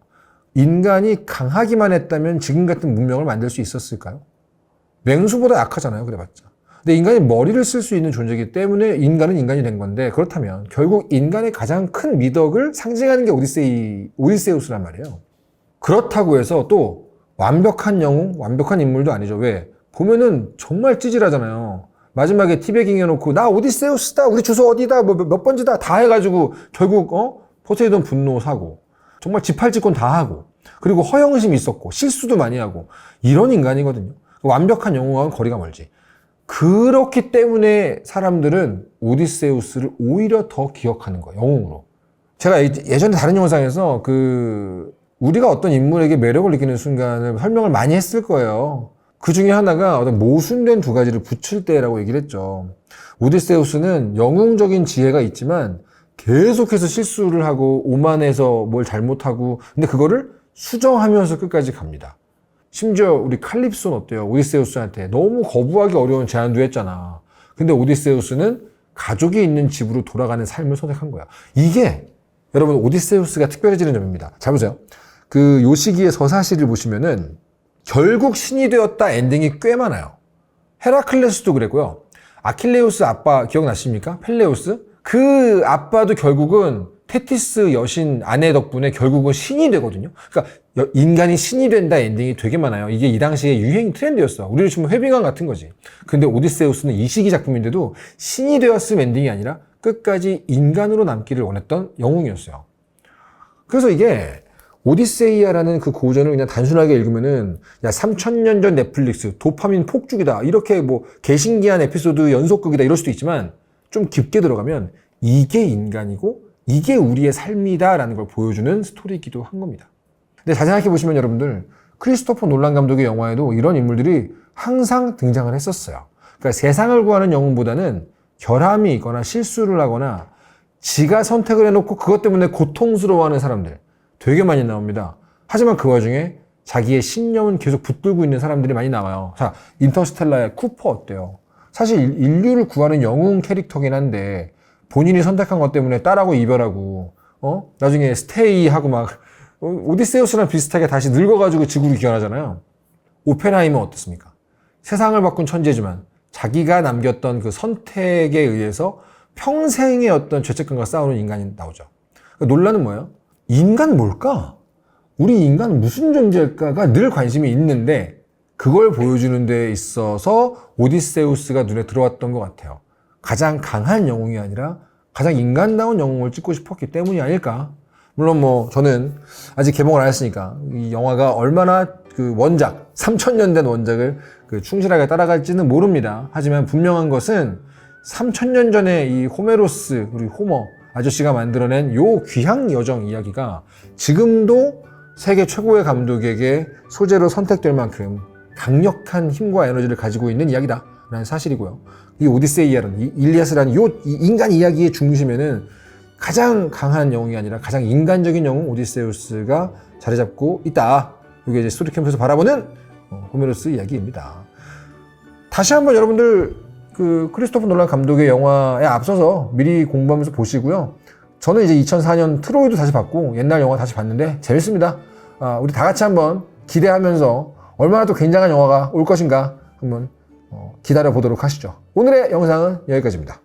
인간이 강하기만 했다면 지금 같은 문명을 만들 수 있었을까요? 맹수보다 약하잖아요, 그래봤자. 근데 인간이 머리를 쓸 수 있는 존재이기 때문에 인간은 인간이 된 건데, 그렇다면 결국 인간의 가장 큰 미덕을 상징하는 게 오디세우스란 말이에요. 그렇다고 해서 또 완벽한 영웅, 완벽한 인물도 아니죠. 왜? 보면은 정말 찌질하잖아요. 마지막에 티베깅 해놓고 나 오디세우스다, 우리 주소 어디다, 뭐 몇 번지다 다 해가지고 결국 포세이돈 분노 사고, 정말 지팔직권 다 하고, 그리고 허영심이 있었고 실수도 많이 하고 이런 인간이거든요. 완벽한 영웅과는 거리가 멀지. 그렇기 때문에 사람들은 오디세우스를 오히려 더 기억하는 거예요, 영웅으로. 제가 예전에 다른 영상에서 우리가 어떤 인물에게 매력을 느끼는 순간을 설명을 많이 했을 거예요. 그 중에 하나가 어떤 모순된 두 가지를 붙일 때라고 얘기를 했죠. 오디세우스는 영웅적인 지혜가 있지만 계속해서 실수를 하고 오만해서 뭘 잘못하고, 근데 그거를 수정하면서 끝까지 갑니다. 심지어 우리 칼립소는 어때요? 오디세우스한테 너무 거부하기 어려운 제안도 했잖아. 근데 오디세우스는 가족이 있는 집으로 돌아가는 삶을 선택한 거야. 이게 여러분 오디세우스가 특별해지는 점입니다. 잘 보세요. 요 시기의 서사시를 보시면은 결국 신이 되었다 엔딩이 꽤 많아요. 헤라클레스도 그랬고요. 아킬레우스 아빠 기억나십니까? 펠레우스? 그 아빠도 결국은 테티스 여신 아내 덕분에 결국은 신이 되거든요. 그러니까 인간이 신이 된다 엔딩이 되게 많아요. 이게 이 당시에 유행 트렌드였어. 우리를 치면 회빙왕 같은 거지. 근데 오디세우스는 이 시기 작품인데도 신이 되었음 엔딩이 아니라 끝까지 인간으로 남기를 원했던 영웅이었어요. 그래서 이게 오디세이아라는 그 고전을 그냥 단순하게 읽으면은 야 3000년 전 넷플릭스 도파민 폭죽이다, 이렇게 뭐 개신기한 에피소드 연속극이다 이럴 수도 있지만, 좀 깊게 들어가면 이게 인간이고 이게 우리의 삶이다라는 걸 보여주는 스토리이기도 한 겁니다. 근데 잘 생각해 보시면 여러분들, 크리스토퍼 놀란 감독의 영화에도 이런 인물들이 항상 등장을 했었어요. 그러니까 세상을 구하는 영웅보다는 결함이 있거나 실수를 하거나 지가 선택을 해놓고 그것 때문에 고통스러워하는 사람들 되게 많이 나옵니다. 하지만 그 와중에 자기의 신념은 계속 붙들고 있는 사람들이 많이 나와요. 자, 인터스텔라의 쿠퍼 어때요? 사실 인류를 구하는 영웅 캐릭터긴 한데 본인이 선택한 것 때문에 딸하고 이별하고 나중에 스테이하고 막 오디세우스랑 비슷하게 다시 늙어가지고 지구로 귀환하잖아요. 오펜하이머 어떻습니까? 세상을 바꾼 천재지만 자기가 남겼던 그 선택에 의해서 평생의 어떤 죄책감과 싸우는 인간이 나오죠. 그러니까 논란은 뭐예요? 인간 뭘까? 우리 인간은 무슨 존재일까가 늘 관심이 있는데 그걸 보여주는 데 있어서 오디세우스가 눈에 들어왔던 것 같아요. 가장 강한 영웅이 아니라 가장 인간다운 영웅을 찍고 싶었기 때문이 아닐까. 물론 뭐 저는 아직 개봉을 안 했으니까 이 영화가 얼마나 그 원작 3000년 된 원작을 충실하게 따라갈지는 모릅니다. 하지만 분명한 것은 3000년 전에 이 호메로스, 우리 호머 아저씨가 만들어낸 요 귀향 여정 이야기가 지금도 세계 최고의 감독에게 소재로 선택될 만큼 강력한 힘과 에너지를 가지고 있는 이야기다라는 사실이고요. 이 오디세이아라는 이 일리아스라는 이 인간 이야기의 중심에는 가장 강한 영웅이 아니라 가장 인간적인 영웅 오디세우스가 자리 잡고 있다. 이게 이제 스토리 캠프에서 바라보는 호메로스 이야기입니다. 다시 한번 여러분들 크리스토퍼 놀란 감독의 영화에 앞서서 미리 공부하면서 보시고요. 저는 이제 2004년 트로이도 다시 봤고 옛날 영화 다시 봤는데 재밌습니다. 우리 다 같이 한번 기대하면서 얼마나 또 굉장한 영화가 올 것인가 한번 기다려 보도록 하시죠. 오늘의 영상은 여기까지입니다.